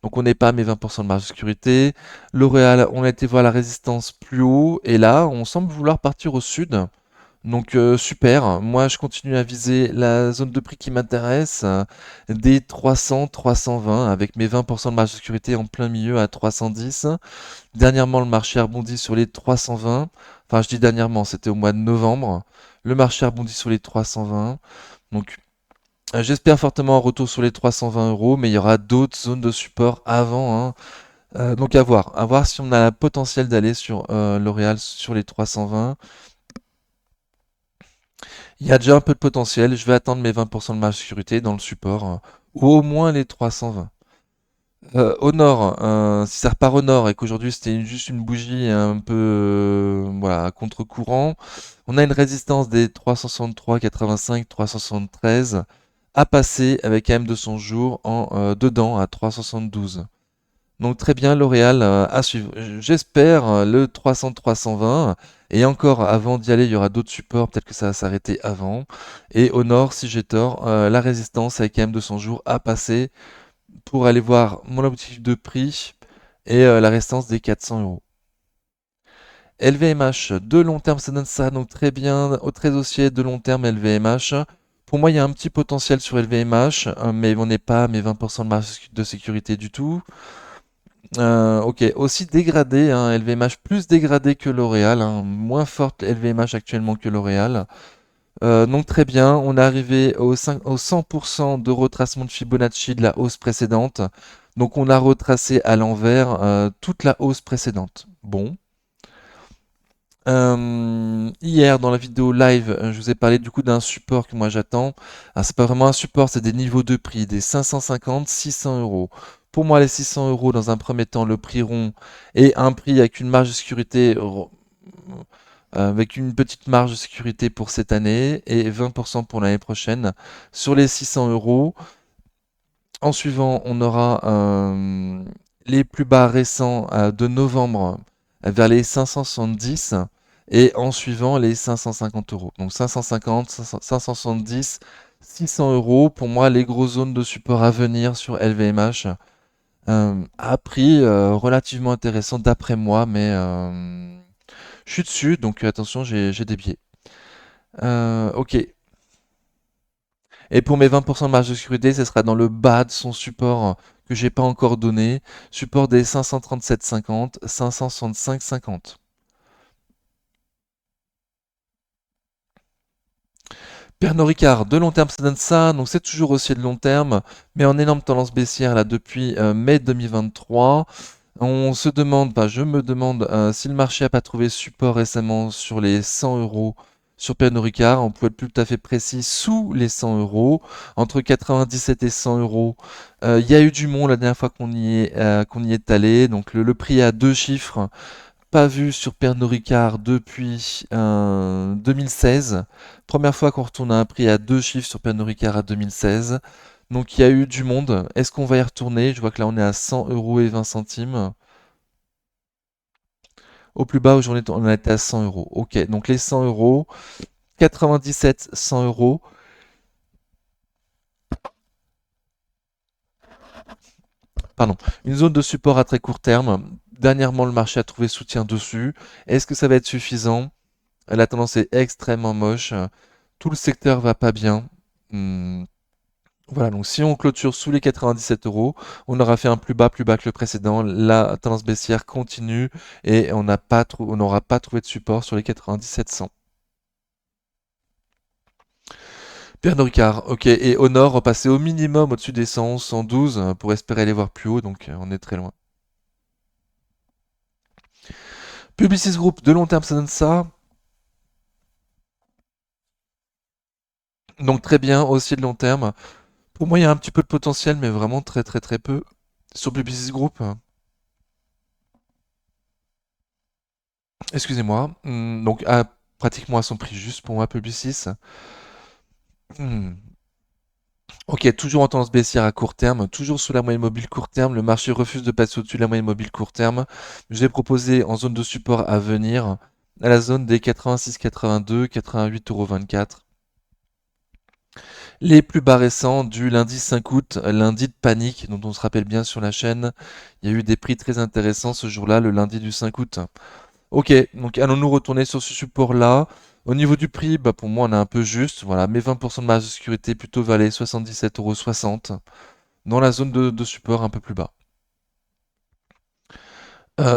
Donc on n'est pas à mes 20% de marge de sécurité. L'Oréal, on a été voir la résistance plus haut, et là, on semble vouloir partir au sud. Donc super, moi je continue à viser la zone de prix qui m'intéresse, des 300, 320, avec mes 20% de marge de sécurité en plein milieu à 310. Dernièrement, le marché a rebondi sur les 320. Enfin, je dis dernièrement, c'était au mois de novembre. Le marché a rebondi sur les 320. Donc, j'espère fortement un retour sur les 320 euros, mais il y aura d'autres zones de support avant, hein. Donc à voir si on a le potentiel d'aller sur L'Oréal sur les 320. Il y a déjà un peu de potentiel, je vais attendre mes 20% de marge de sécurité dans le support, ou au moins les 320. Au nord, si ça repart au nord et qu'aujourd'hui c'était juste une bougie un peu voilà, à contre-courant, on a une résistance des 363, 85, 373 à passer avec AM200 jours en dedans à 372. Donc très bien, L'Oréal à suivre. J'espère le 300-320. Et encore, avant d'y aller, il y aura d'autres supports. Peut-être que ça va s'arrêter avant. Et au nord, si j'ai tort, la résistance avec AM200 jours à passer pour aller voir mon objectif de prix et la résistance des 400 euros. LVMH, de long terme, ça donne ça. Donc très bien, au très haussier de long terme, LVMH. Pour moi, il y a un petit potentiel sur LVMH, mais on n'est pas à mes 20% de marge de sécurité du tout. Ok, aussi dégradé, hein, LVMH plus dégradé que L'Oréal, hein, moins forte LVMH actuellement que L'Oréal. Donc très bien, on est arrivé au 100% de retracement de Fibonacci de la hausse précédente. Donc on a retracé à l'envers toute la hausse précédente. Bon. Hier dans la vidéo live, je vous ai parlé du coup d'un support que moi j'attends. Ah, c'est pas vraiment un support, c'est des niveaux de prix, des 550, 600 euros. Pour moi, les 600 euros dans un premier temps, le prix rond et un prix avec une marge de sécurité, avec une petite marge de sécurité pour cette année et 20% pour l'année prochaine sur les 600 euros. En suivant, on aura les plus bas récents de novembre vers les 570 et en suivant les 550 euros. Donc 550, 570, 600 euros. Pour moi, les grosses zones de support à venir sur LVMH à prix relativement intéressant d'après moi, mais je suis dessus, donc attention, j'ai des biais. Ok. Et pour mes 20% de marge de sécurité, ce sera dans le bas de son support que j'ai pas encore donné. Support des 537,50, 565,50. Pernod Ricard, de long terme, ça donne ça. Donc c'est toujours aussi de long terme, mais en énorme tendance baissière là depuis mai 2023. On se demande, enfin je me demande si le marché n'a pas trouvé support récemment sur les 100 euros sur Pernod Ricard. On peut être tout à fait précis sous les 100 euros, entre 97 et 100 euros. Il y a eu du monde la dernière fois qu'on y est allé. Donc le prix à deux chiffres, pas vu sur Pernod Ricard depuis 2016. Première fois qu'on retourne à un prix à deux chiffres sur Pernod Ricard à 2016. Donc il y a eu du monde. Est-ce qu'on va y retourner? Je vois que là on est à 100 euros et 20 centimes. Au plus bas, aujourd'hui on était à 100 euros. Ok, donc les 100 euros, 97, 100 euros. Pardon, une zone de support à très court terme. Dernièrement, le marché a trouvé soutien dessus. Est-ce que ça va être suffisant? La tendance est extrêmement moche. Tout le secteur va pas bien. Hmm. Voilà, donc si on clôture sous les 97 euros, on aura fait un plus bas que le précédent. La tendance baissière continue et on n'aura pas trouvé de support sur les 97,100. Pernod Ricard, ok. Et Honor repasser au minimum au-dessus des 111, 112 pour espérer les voir plus haut, donc on est très loin. Publicis Group, de long terme, ça donne ça. Donc très bien, aussi de long terme. Pour moi, il y a un petit peu de potentiel, mais vraiment très très très peu. Sur Publicis Group, excusez-moi. Donc pratiquement à son prix juste pour moi, Publicis. Hmm. Ok, toujours en tendance baissière à court terme, toujours sous la moyenne mobile court terme. Le marché refuse de passer au-dessus de la moyenne mobile court terme. Je vais proposer en zone de support à venir à la zone des 86,82, 88,24 €. Les plus bas récents du lundi 5 août, lundi de panique, dont on se rappelle bien sur la chaîne. Il y a eu des prix très intéressants ce jour-là, le lundi du 5 août. Ok, donc allons-nous retourner sur ce support-là. Au niveau du prix, bah pour moi on est un peu juste. Voilà, mes 20% de marge de sécurité plutôt valaient 77,60 € dans la zone de support un peu plus bas.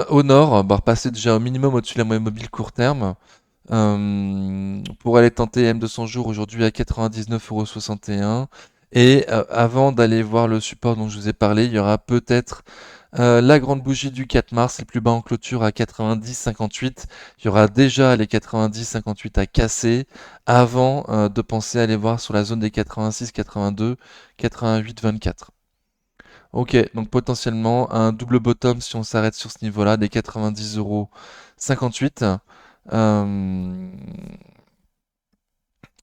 Au nord, bah, repasser déjà au minimum au-dessus de la moyenne mobile court terme. Pour aller tenter M200 jours aujourd'hui à 99,61 € Et avant d'aller voir le support dont je vous ai parlé, il y aura peut-être la grande bougie du 4 mars, les plus bas en clôture à 90,58. Il y aura déjà les 90,58 à casser avant de penser à aller voir sur la zone des 86, 82, 88, 24. Ok, donc potentiellement un double bottom si on s'arrête sur ce niveau-là, des 90,58 €. Euh,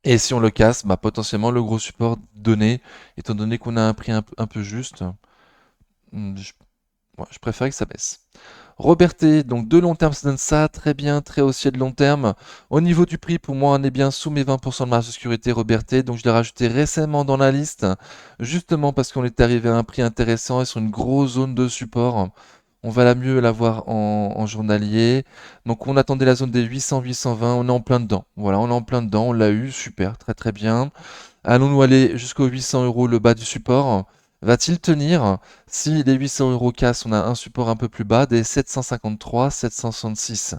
et si on le casse, bah potentiellement le gros support donné, étant donné qu'on a un prix un peu juste, je, ouais, je préfère que ça baisse. Robertet, donc de long terme, ça donne ça, très bien, très haussier de long terme. Au niveau du prix, pour moi, on est bien sous mes 20% de marge de sécurité Robertet, donc je l'ai rajouté récemment dans la liste, justement parce qu'on est arrivé à un prix intéressant et sur une grosse zone de support. On va la mieux l'avoir en journalier. Donc on attendait la zone des 800-820, on est en plein dedans. Voilà, on est en plein dedans, on l'a eu, super, très très bien. Allons-nous aller jusqu'aux 800 euros le bas du support? Va-t-il tenir? Si les 800 euros cassent, on a un support un peu plus bas, des 753, 766.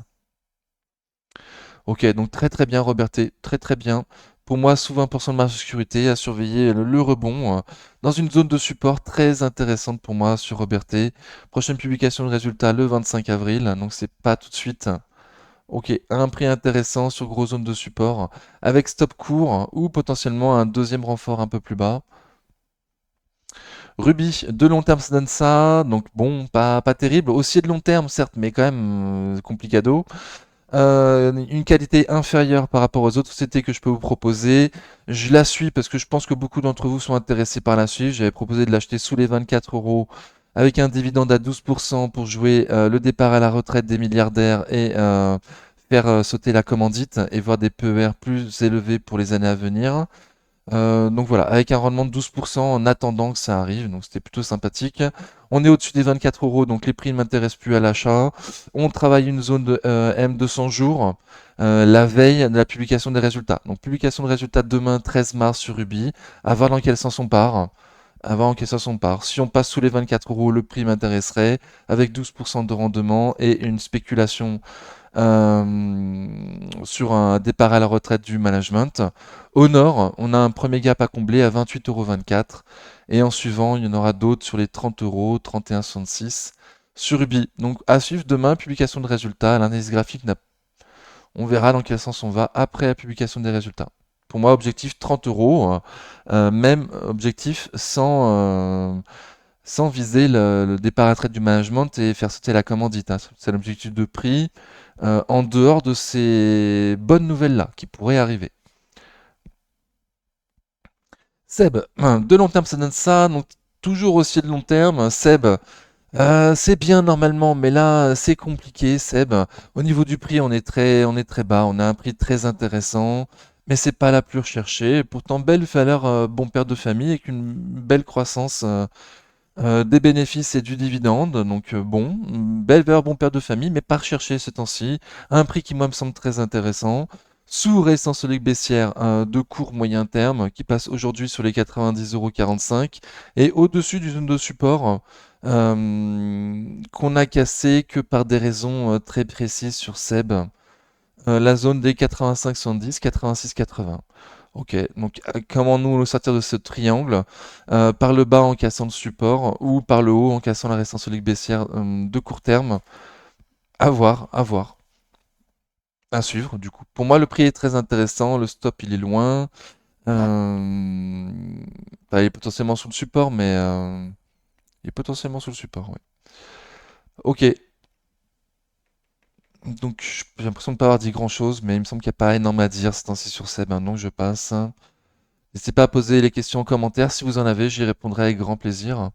Ok, donc très très bien Roberté, très très bien. Pour moi, sous 20% de marge de sécurité, à surveiller le rebond dans une zone de support très intéressante pour moi sur Roberté. Prochaine publication de résultats le 25 avril, donc c'est pas tout de suite. Ok, un prix intéressant sur grosse zone de support, avec stop court ou potentiellement un deuxième renfort un peu plus bas. Ruby, de long terme, ça donne ça, donc bon, pas terrible. Aussi de long terme, certes, mais quand même complicado. Une qualité inférieure par rapport aux autres sociétés que je peux vous proposer. Je la suis parce que je pense que beaucoup d'entre vous sont intéressés par la suivre. J'avais proposé de l'acheter sous les 24 euros avec un dividende à 12% pour jouer le départ à la retraite des milliardaires et faire sauter la commandite et voir des PER plus élevés pour les années à venir. Donc voilà, avec un rendement de 12% en attendant que ça arrive, donc c'était plutôt sympathique. On est au-dessus des 24 euros, donc les prix ne m'intéressent plus à l'achat. On travaille une zone de M200 jours, la veille de la publication des résultats. Donc publication de résultats demain 13 mars sur Ruby, à voir dans quel sens on part. À voir dans quel sens on part. Si on passe sous les 24 euros, le prix m'intéresserait, avec 12% de rendement et une spéculation sur un départ à la retraite du management. Au nord, on a un premier gap à combler à 28,24 € et en suivant, il y en aura d'autres sur les 30 euros, 31,66 sur Ruby. Donc à suivre demain, publication de résultats. L'indice graphique, on verra dans quel sens on va après la publication des résultats. Pour moi, objectif 30 euros, même objectif sans viser le départ à la retraite du management et faire sauter la commandite, hein. C'est l'objectif de prix en dehors de ces bonnes nouvelles-là qui pourraient arriver. Seb, de long terme, ça donne ça, donc toujours aussi de long terme. Seb, c'est bien normalement, mais là, c'est compliqué, Seb. Au niveau du prix, on est très bas, on a un prix très intéressant, mais c'est pas la plus recherchée. Pourtant, belle valeur, bon père de famille, avec une belle croissance des bénéfices et du dividende, donc bon, belle valeur bon père de famille, mais pas recherché ces temps-ci, à un prix qui moi me semble très intéressant, sous résistance solide baissière de court moyen terme, qui passe aujourd'hui sur les 90,45 € et au-dessus du zone de support qu'on a cassé que par des raisons très précises sur SEB, la zone des 85-70, 86-80. Ok, donc comment nous sortir de ce triangle? Par le bas en cassant le support ou par le haut en cassant la résistance solide baissière de court terme? À voir, à voir. À suivre, du coup. Pour moi, le prix est très intéressant, le stop il est loin. Euh, il est potentiellement sous le support, mais il est potentiellement sous le support, oui. Ok, donc j'ai l'impression de ne pas avoir dit grand-chose, mais il me semble qu'il n'y a pas énormément à dire ce temps-ci sur Seb, donc je passe. N'hésitez pas à poser les questions en commentaire, si vous en avez, j'y répondrai avec grand plaisir.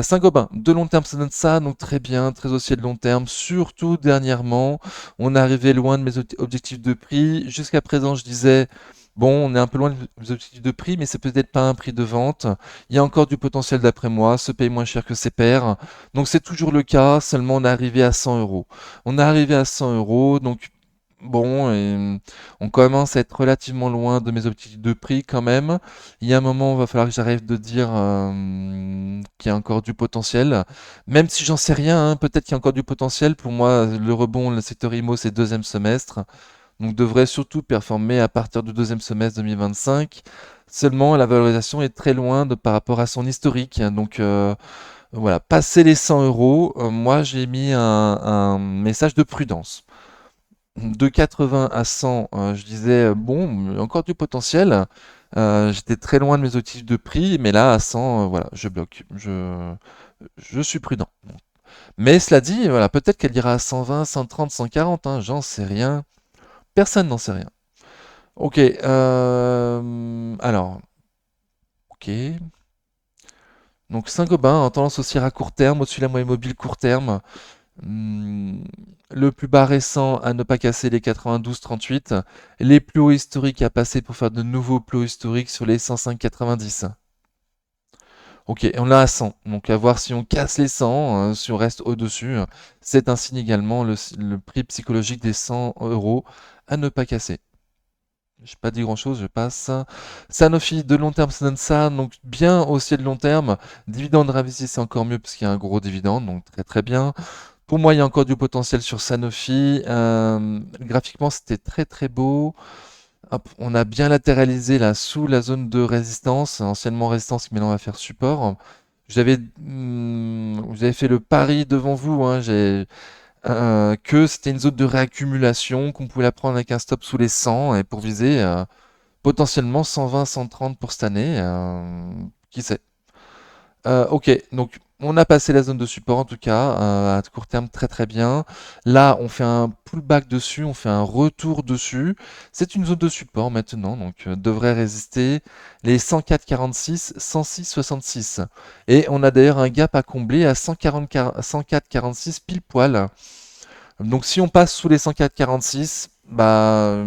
Saint-Gobain, de long terme, ça donne ça, donc très bien, très haussier de long terme, surtout dernièrement, on est arrivé loin de mes objectifs de prix. Jusqu'à présent, je disais, bon, on est un peu loin de mes objectifs de prix, mais c'est peut-être pas un prix de vente. Il y a encore du potentiel d'après moi, se paye moins cher que ses pairs. Donc c'est toujours le cas, seulement on est arrivé à 100 euros. On est arrivé à 100 euros, donc bon, on commence à être relativement loin de mes objectifs de prix quand même. Il y a un moment, il va falloir que j'arrive de dire qu'il y a encore du potentiel. Même si j'en sais rien, hein, peut-être qu'il y a encore du potentiel. Pour moi, le rebond, le secteur IMO, c'est deuxième semestre. Donc devrait surtout performer à partir du deuxième semestre 2025. Seulement, la valorisation est très loin par rapport à son historique. Donc, voilà, passer les 100 euros, moi j'ai mis un message de prudence. De 80 à 100, je disais, bon, encore du potentiel. J'étais très loin de mes objectifs de prix, mais là, à 100, voilà, je bloque. Je suis prudent. Mais cela dit, voilà, peut-être qu'elle ira à 120, 130, 140, hein, j'en sais rien. Personne n'en sait rien. Ok, alors, ok. Donc Saint-Gobain, en tendance haussière à court terme, au-dessus de la moyenne mobile court terme. Hmm, le plus bas récent à ne pas casser les 92,38. Les plus hauts historiques à passer pour faire de nouveaux plus hauts historiques sur les 105,90. Ok, on l'a à 100. Donc à voir si on casse les 100, si on reste au-dessus. C'est un signe également le prix psychologique des 100 euros à ne pas casser. J'ai pas dit grand-chose, je passe. Sanofi, de long terme, ça donne ça. Donc bien haussier de long terme. Dividende réinvesti, c'est encore mieux parce qu'il y a un gros dividende. Donc très très bien. Pour moi, il y a encore du potentiel sur Sanofi. Graphiquement, c'était très très beau. Hop, on a bien latéralisé là sous la zone de résistance, anciennement résistance, mais là on va faire support. Vous avez fait le pari devant vous, hein, que c'était une zone de réaccumulation, qu'on pouvait la prendre avec un stop sous les 100 et pour viser potentiellement 120, 130 pour cette année. Qui sait? Ok, donc on a passé la zone de support en tout cas, à court terme très très bien. Là, on fait un pullback dessus, on fait un retour dessus. C'est une zone de support maintenant, donc devrait résister les 104,46, 106,66. Et on a d'ailleurs un gap à combler à 140, 104,46 pile poil. Donc si on passe sous les 104,46, bah,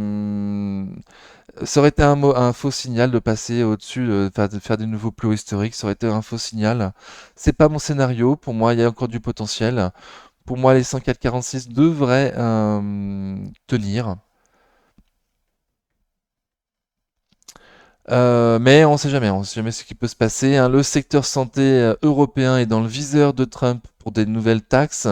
ça aurait été un faux signal de passer au-dessus, de faire des nouveaux plus hauts historiques. Ça aurait été un faux signal. C'est pas mon scénario. Pour moi, il y a encore du potentiel. Pour moi, les 104,46 devraient tenir. Mais on sait jamais. On sait jamais ce qui peut se passer, hein. Le secteur santé européen est dans le viseur de Trump pour des nouvelles taxes,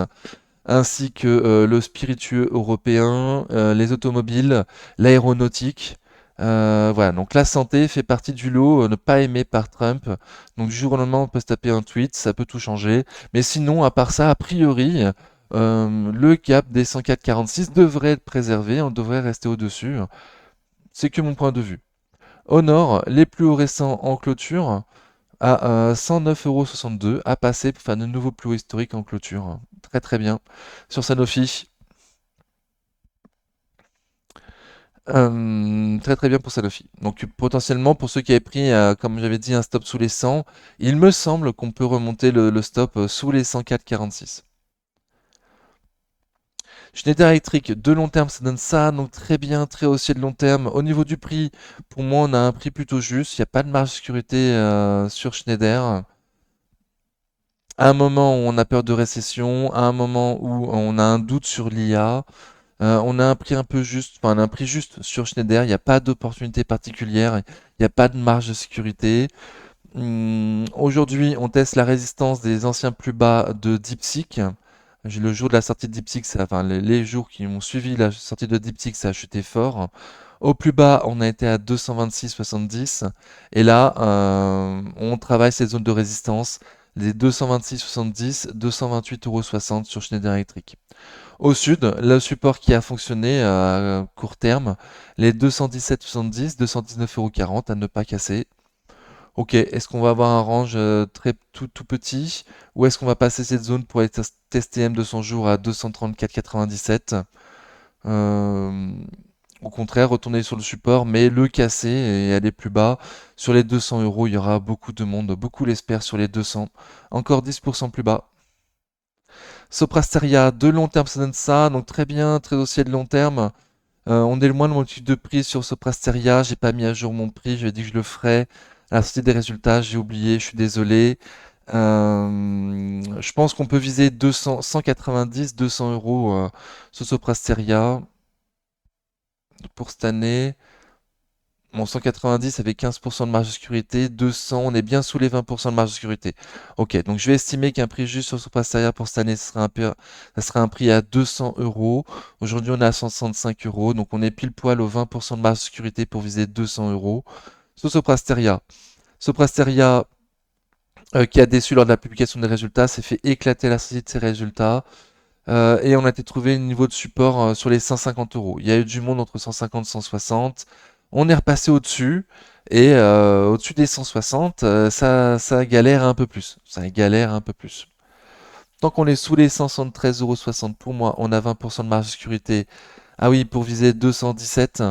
ainsi que le spiritueux européen, les automobiles, l'aéronautique. Voilà, donc la santé fait partie du lot ne pas aimé par Trump. Donc du jour au lendemain, on peut se taper un tweet, ça peut tout changer. Mais sinon, à part ça, a priori, le cap des 104,46 devrait être préservé, on devrait rester au-dessus. C'est que mon point de vue. Au nord, les plus hauts récents en clôture à 109,62 € à passer pour faire de nouveaux plus hauts historiques en clôture. Très très bien. Sur Sanofi, très très bien pour Sanofi. Donc potentiellement pour ceux qui avaient pris, comme j'avais dit, un stop sous les 100, il me semble qu'on peut remonter le stop sous les 104,46. Schneider Electric, de long terme, ça donne ça, donc très bien, très haussier de long terme. Au niveau du prix, pour moi, on a un prix plutôt juste. Il n'y a pas de marge de sécurité sur Schneider. À un moment où on a peur de récession, à un moment où on a un doute sur l'IA, on a un prix un peu juste, enfin un prix juste sur Schneider, il n'y a pas d'opportunité particulière, il n'y a pas de marge de sécurité. Aujourd'hui, on teste la résistance des anciens plus bas de DeepSeek. Le jour de la sortie de DeepSeek, enfin les jours qui ont suivi la sortie de DeepSeek, ça a chuté fort. Au plus bas, on a été à 226,70 et là, on travaille ces zones de résistance, les 226,70, 228,60 € sur Schneider Electric. Au sud, le support qui a fonctionné à court terme, les 217,70, 219,40 € à ne pas casser. Ok, est-ce qu'on va avoir un range très tout petit ou est-ce qu'on va passer cette zone pour aller tester M200 jours à 234,97? Euh, Au contraire, retourner sur le support, mais le casser et aller plus bas. Sur les 200 euros, il y aura beaucoup de monde, beaucoup l'espèrent sur les 200. Encore 10% plus bas. Soprasteria, de long terme, ça donne ça, donc très bien, très haussier de long terme. On est loin de mon type de prix sur Soprasteria, j'ai pas mis à jour mon prix, je dit que je le ferais. À la sortie des résultats, j'ai oublié, je suis désolé. Je pense qu'on peut viser 200, 190, 200 euros sur Soprasteria pour cette année. Bon, 190 avec 15% de marge de sécurité, 200, on est bien sous les 20% de marge de sécurité. Ok, donc je vais estimer qu'un prix juste sur Soprasteria pour cette année, ça sera un prix à 200 euros. Aujourd'hui, on est à 165 euros, donc on est pile poil aux 20% de marge de sécurité pour viser 200 euros. Sur Soprasteria. Soprasteria, qui a déçu lors de la publication des résultats, s'est fait éclater la sortie de ses résultats. Et on a été trouvé un niveau de support sur les 150 euros. Il y a eu du monde entre 150 et 160. On est repassé au-dessus. Et au-dessus des 160, ça galère un peu plus. Ça galère un peu plus. Tant qu'on est sous les 173,60 € pour moi, on a 20% de marge de sécurité. Ah oui, pour viser 217.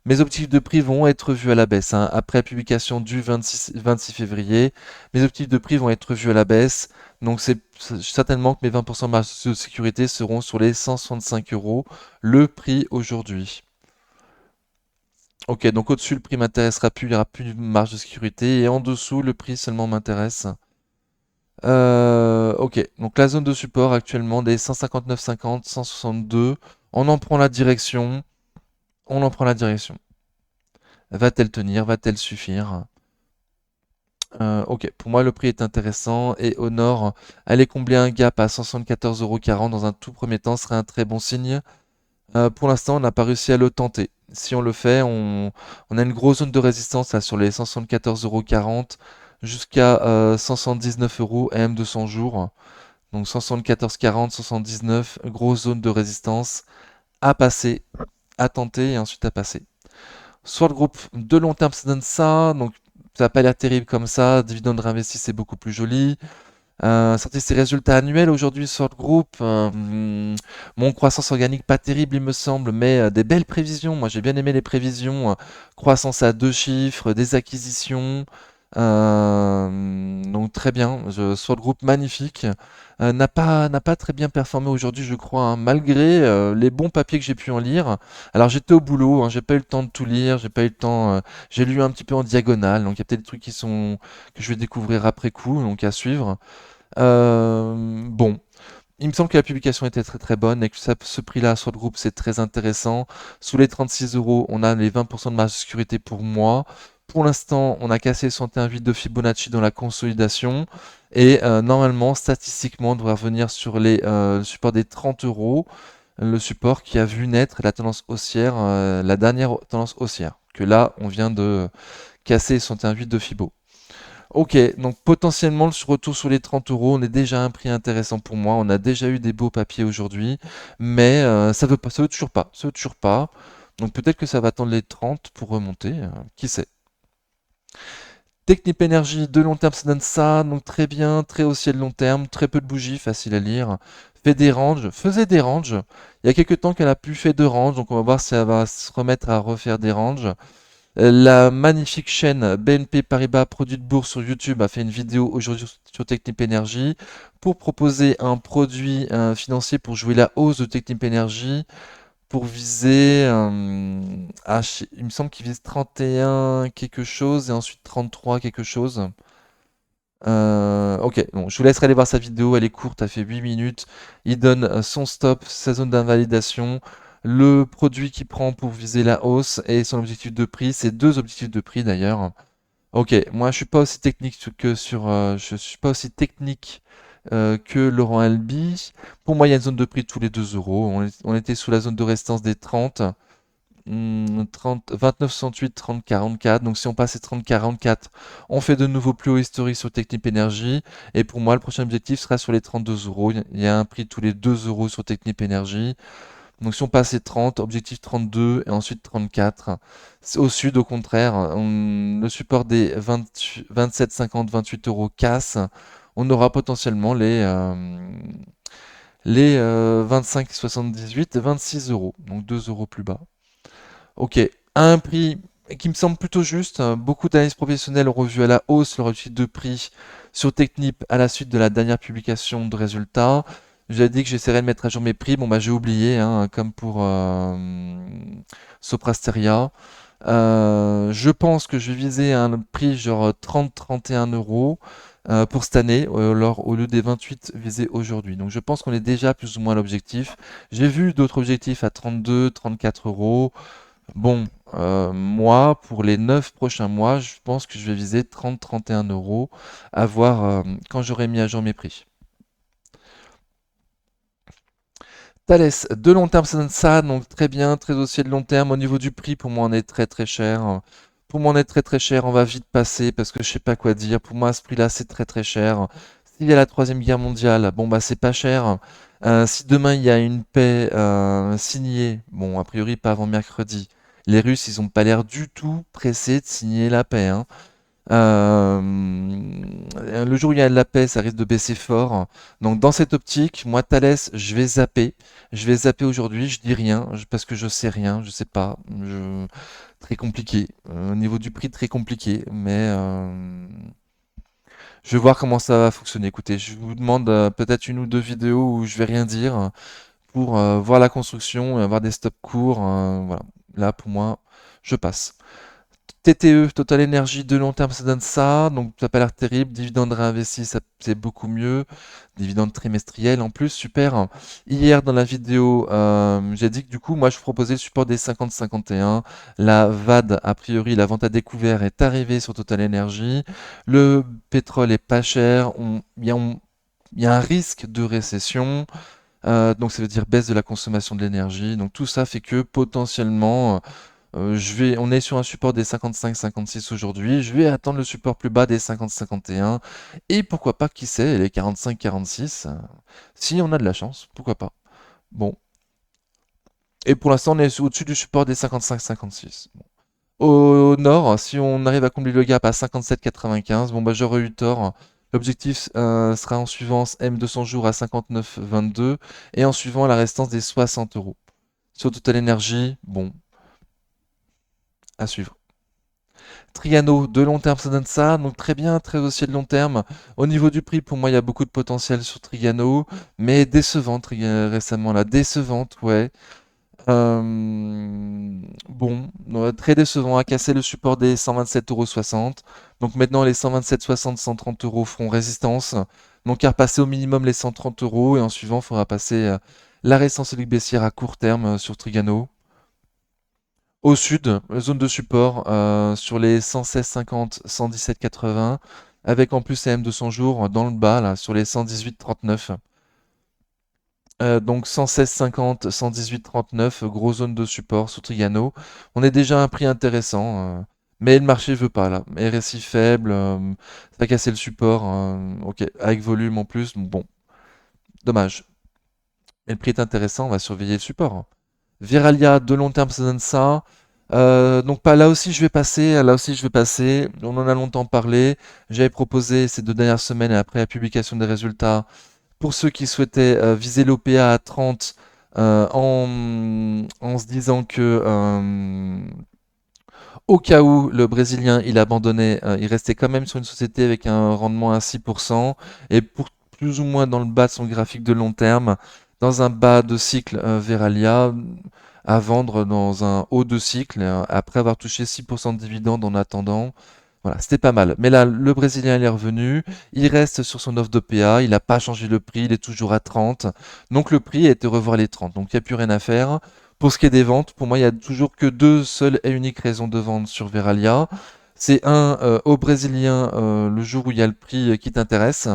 Mes objectifs de prix vont être vus à la baisse, hein. Après la publication du 26 février, mes objectifs de prix vont être vus à la baisse. Donc c'est certainement que mes 20% de marge de sécurité seront sur les 165 euros, le prix aujourd'hui. Ok, donc au-dessus, le prix m'intéressera plus, il n'y aura plus de marge de sécurité. Et en dessous, le prix seulement m'intéresse. Ok, donc la zone de support actuellement des 159,50, 162. On en prend la direction. On en prend la direction. Va-t-elle tenir? Va-t-elle suffire? Ok, pour moi le prix est intéressant et au nord, aller combler un gap à 174,40 € dans un tout premier temps serait un très bon signe. Pour l'instant, on n'a pas réussi à le tenter. Si on le fait, on a une grosse zone de résistance là, sur les 174,40 € jusqu'à 179 € AM200 jours. Donc 174,40, 179, grosse zone de résistance à passer, à tenter et ensuite à passer. Soit le groupe de long terme, ça donne ça, donc ça n'a pas l'air terrible comme ça. Dividende réinvesti, c'est beaucoup plus joli. Sorti ses résultats annuels aujourd'hui sur le groupe. Mon croissance organique pas terrible, il me semble, mais des belles prévisions. Moi, j'ai bien aimé les prévisions. Croissance à 2 chiffres, des acquisitions. Donc très bien. Sur le groupe magnifique. N'a pas très bien performé aujourd'hui, je crois, hein, malgré les bons papiers que j'ai pu en lire. Alors j'étais au boulot, hein, j'ai pas eu le temps de tout lire, j'ai pas eu le temps. J'ai lu un petit peu en diagonale, donc il y a peut-être des trucs que je vais découvrir après coup, donc à suivre. Bon, il me semble que la publication était très très bonne et que ce prix-là sur le groupe c'est très intéressant. Sous les 36 euros, on a les 20% de marge de sécurité pour moi. Pour l'instant, on a cassé 61,8 de Fibonacci dans la consolidation et normalement, statistiquement, on devrait revenir sur le support des 30 euros, le support qui a vu naître la tendance haussière, la dernière tendance haussière, que là, on vient de casser 61,8 de Fibo. Ok, donc potentiellement le retour sur les 30 euros, on est déjà à un prix intéressant pour moi. On a déjà eu des beaux papiers aujourd'hui, mais ça veut pas, ça veut toujours pas, ça veut toujours pas. Donc peut-être que ça va attendre les 30 pour remonter, qui sait. Technip Energy de long terme, ça donne ça, donc très bien, très haussier de long terme, très peu de bougies, facile à lire. Fait des ranges, faisait des ranges. Il y a quelques temps qu'elle a plus fait de ranges, donc on va voir si elle va se remettre à refaire des ranges. La magnifique chaîne BNP Paribas Produits de Bourse sur YouTube a fait une vidéo aujourd'hui sur Technip Energy pour proposer un produit financier pour jouer la hausse de Technip Energy pour viser, il me semble qu'il vise 31 quelque chose et ensuite 33 quelque chose. Ok, bon, je vous laisserai aller voir sa vidéo, elle est courte, elle fait 8 minutes. Il donne son stop, sa zone d'invalidation, le produit qu'il prend pour viser la hausse et son objectif de prix. C'est deux objectifs de prix d'ailleurs. Ok, moi je suis pas aussi technique je suis pas aussi technique que Laurent Albi. Pour moi, il y a une zone de prix tous les 2 euros. On était sous la zone de résistance des 30. 30, 29, 68, 30, 44. Donc si on passe les 30, 44, on fait de nouveaux plus hauts historiques sur Technip Energy. Et pour moi, le prochain objectif sera sur les 32 euros. Il y a un prix tous les 2 euros sur Technip Energy. Donc si on passe les 30, objectif 32 et ensuite 34. Au sud, au contraire, le support des 27, 50, 28 euros casse. On aura potentiellement les 25, 78 et 26 euros. Donc 2 euros plus bas. Ok, à un prix qui me semble plutôt juste. Beaucoup d'analystes professionnels ont revu à la hausse leur objectif de prix sur Technip à la suite de la dernière publication de résultats. J'ai dit que j'essaierais de mettre à jour mes prix. Bon, bah, j'ai oublié, hein, comme pour Soprasteria. Je pense que je vais viser un prix genre 30-31 euros pour cette année, alors, au lieu des 28 visés aujourd'hui. Donc je pense qu'on est déjà plus ou moins à l'objectif. J'ai vu d'autres objectifs à 32, 34 euros. Bon, moi, pour les 9 prochains mois, je pense que je vais viser 30-31 euros, à voir quand j'aurai mis à jour mes prix. Thales, de long terme, ça donne ça, donc très bien, très haussier de long terme. Au niveau du prix, pour moi, on est très très cher. Pour moi, on est très très cher, on va vite passer parce que je sais pas quoi dire. Pour moi, à ce prix-là, c'est très très cher. S'il y a la Troisième Guerre mondiale, bon bah c'est pas cher. Si demain il y a une paix signée, bon a priori pas avant mercredi, les Russes ils ont pas l'air du tout pressés de signer la paix, hein. Le jour où il y a de la paix, ça risque de baisser fort. Donc dans cette optique, moi Thalès, je vais zapper. Je vais zapper aujourd'hui, je dis rien, parce que je sais rien, je sais pas. Très compliqué. Au niveau du prix, très compliqué. Mais je vais voir comment ça va fonctionner. Écoutez, je vous demande peut-être une ou deux vidéos où je vais rien dire pour voir la construction et avoir des stops courts. Voilà. Là, pour moi, je passe. TTE, Total Energy, de long terme, ça donne ça. Donc, ça n'a pas l'air terrible. Dividende réinvesti, ça, c'est beaucoup mieux. Dividende trimestriel en plus, super. Hier, dans la vidéo, j'ai dit que du coup, moi, je proposais le support des 50-51. La VAD, a priori, la vente à découvert est arrivée sur Total Energy. Le pétrole est pas cher. Il y a un risque de récession. Donc, ça veut dire baisse de la consommation de l'énergie. Donc, tout ça fait que potentiellement, on est sur un support des 55-56 aujourd'hui. Je vais attendre le support plus bas des 50-51. Et pourquoi pas, qui sait, les 45-46. Si on a de la chance, pourquoi pas. Bon. Et pour l'instant, on est au-dessus du support des 55-56. Bon. Au nord, si on arrive à combler le gap à 57,95, bon bah j'aurais eu tort. L'objectif sera en suivant M200 jours à 59,22 et en suivant la restance des 60 euros. Sur Total Energy, bon, à suivre. Triano, de long terme, ça donne ça, donc très bien, très haussier de long terme. Au niveau du prix, pour moi, il y a beaucoup de potentiel sur Trigano, mais décevante récemment, là, décevante, ouais. Bon, très décevant, à casser le support des 127,60 €. Donc maintenant, les 127,60, 130 euros feront résistance. Donc à repasser au minimum les 130 euros, et en suivant, il faudra passer la résistance baissière à court terme sur Trigano. Au sud, zone de support sur les 116,50, 117,80, avec en plus AM 200 jours dans le bas, là, sur les 118,39. Donc 116,50, 118,39, grosse zone de support sous Trigano. On est déjà à un prix intéressant, mais le marché veut pas là. RSI faible, ça a cassé le support, ok, avec volume en plus, bon, dommage. Mais le prix est intéressant, on va surveiller le support. Viralia, de long terme, ça donne ça. Donc pas là aussi je vais passer, là aussi je vais passer. On en a longtemps parlé. J'avais proposé ces 2 dernières semaines et après la publication des résultats pour ceux qui souhaitaient viser l'OPA à 30 en se disant que au cas où le Brésilien il abandonnait, il restait quand même sur une société avec un rendement à 6% et pour plus ou moins dans le bas de son graphique de long terme, dans un bas de cycle Veralia, à vendre dans un haut de cycle après avoir touché 6% de dividendes en attendant. Voilà, c'était pas mal. Mais là, le Brésilien il est revenu, il reste sur son offre de PA, il n'a pas changé le prix, il est toujours à 30. Donc le prix a été revoir les 30. Donc il n'y a plus rien à faire. Pour ce qui est des ventes, pour moi, il y a toujours que deux seules et uniques raisons de vente sur Veralia. C'est un, au Brésilien, le jour où il y a le prix qui t'intéresse,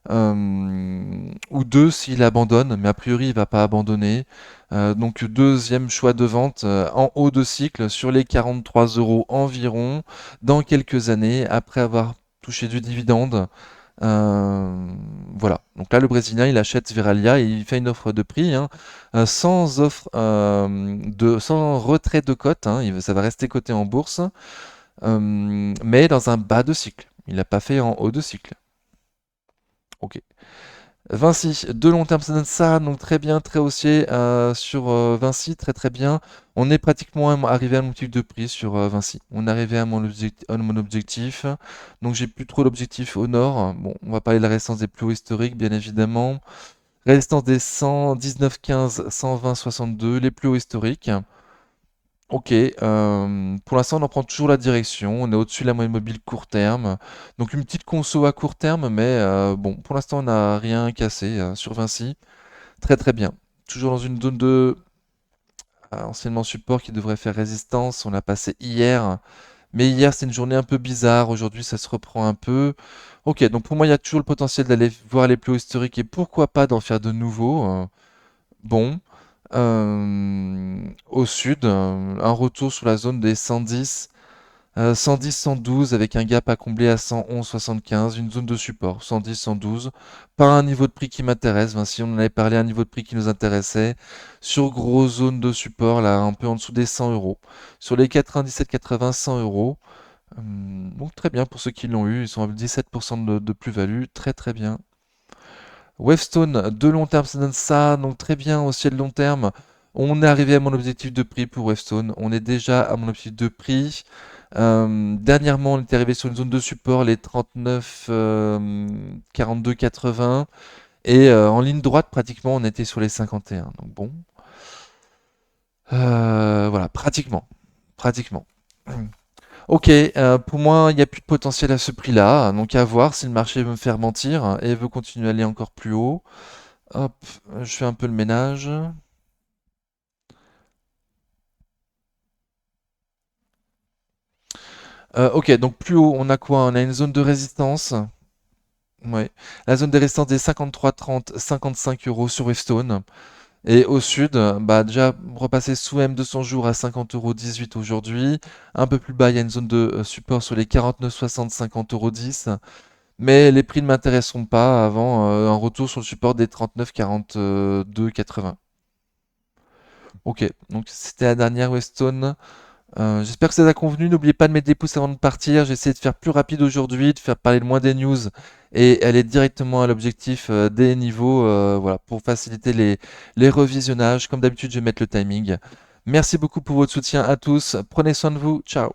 ou deux, s'il abandonne, mais a priori, il va pas abandonner. Donc deuxième choix de vente en haut de cycle sur les 43 euros environ dans quelques années après avoir touché du dividende. Euh, voilà. Donc là, le Brésilien, il achète Veralia et il fait une offre de prix, hein, sans offre sans retrait de cote, hein, ça va rester coté en bourse, mais dans un bas de cycle. Il n'a pas fait en haut de cycle. Ok. Vinci, de long terme, ça donne ça, donc très bien, très haussier sur Vinci, très très bien. On est pratiquement arrivé à mon objectif de prix sur Vinci. On est arrivé à mon objectif, donc j'ai plus trop l'objectif au nord. Bon, on va parler de la résistance des plus hauts historiques, bien évidemment. Résistance des 119,15, 120,62, les plus hauts historiques. Ok, pour l'instant on en prend toujours la direction, on est au-dessus de la moyenne mobile court terme, donc une petite conso à court terme, mais bon, pour l'instant on n'a rien cassé sur Vinci, très très bien. Toujours dans une zone de anciennement support qui devrait faire résistance, on l'a passé hier, mais hier c'est une journée un peu bizarre, aujourd'hui ça se reprend un peu. Ok, donc pour moi il y a toujours le potentiel d'aller voir les plus hauts historiques et pourquoi pas d'en faire de nouveaux. Bon. Au sud, un retour sur la zone des 110, 110, 112 avec un gap à combler à 111, 75, une zone de support, 110, 112, pas un niveau de prix qui m'intéresse, si on en avait parlé, un niveau de prix qui nous intéressait, sur grosse zone de support, là, un peu en dessous des 100 euros, sur les 97, 80, 100 euros, donc très bien pour ceux qui l'ont eu, ils sont à 17% de plus-value, très très bien. Wavestone, de long terme, ça donne ça, donc très bien aussi de long terme. On est arrivé à mon objectif de prix pour Wavestone, on est déjà à mon objectif de prix. Dernièrement, on est arrivé sur une zone de support, les 39, 42, 80. Et en ligne droite, pratiquement, on était sur les 51. Donc bon, voilà, pratiquement. Pratiquement. Ok, pour moi, il n'y a plus de potentiel à ce prix-là. Donc à voir si le marché veut me faire mentir et veut continuer à aller encore plus haut. Hop, je fais un peu le ménage. Ok, donc plus haut, on a quoi? On a une zone de résistance. Ouais. La zone de résistance des 53,30, 55 euros sur Wavestone. Et au sud, bah déjà repasser sous M200 jours à 50,18 € aujourd'hui. Un peu plus bas, il y a une zone de support sur les 49,60, 50,10 €. Mais les prix ne m'intéresseront pas avant un retour sur le support des 39,42, 80. Ok, donc c'était la dernière Weston. J'espère que ça vous a convenu. N'oubliez pas de mettre des pouces avant de partir. J'ai essayé de faire plus rapide aujourd'hui, de faire parler le moins des news et aller directement à l'objectif des niveaux, voilà, pour faciliter les revisionnages. Comme d'habitude, je vais mettre le timing. Merci beaucoup pour votre soutien à tous. Prenez soin de vous. Ciao.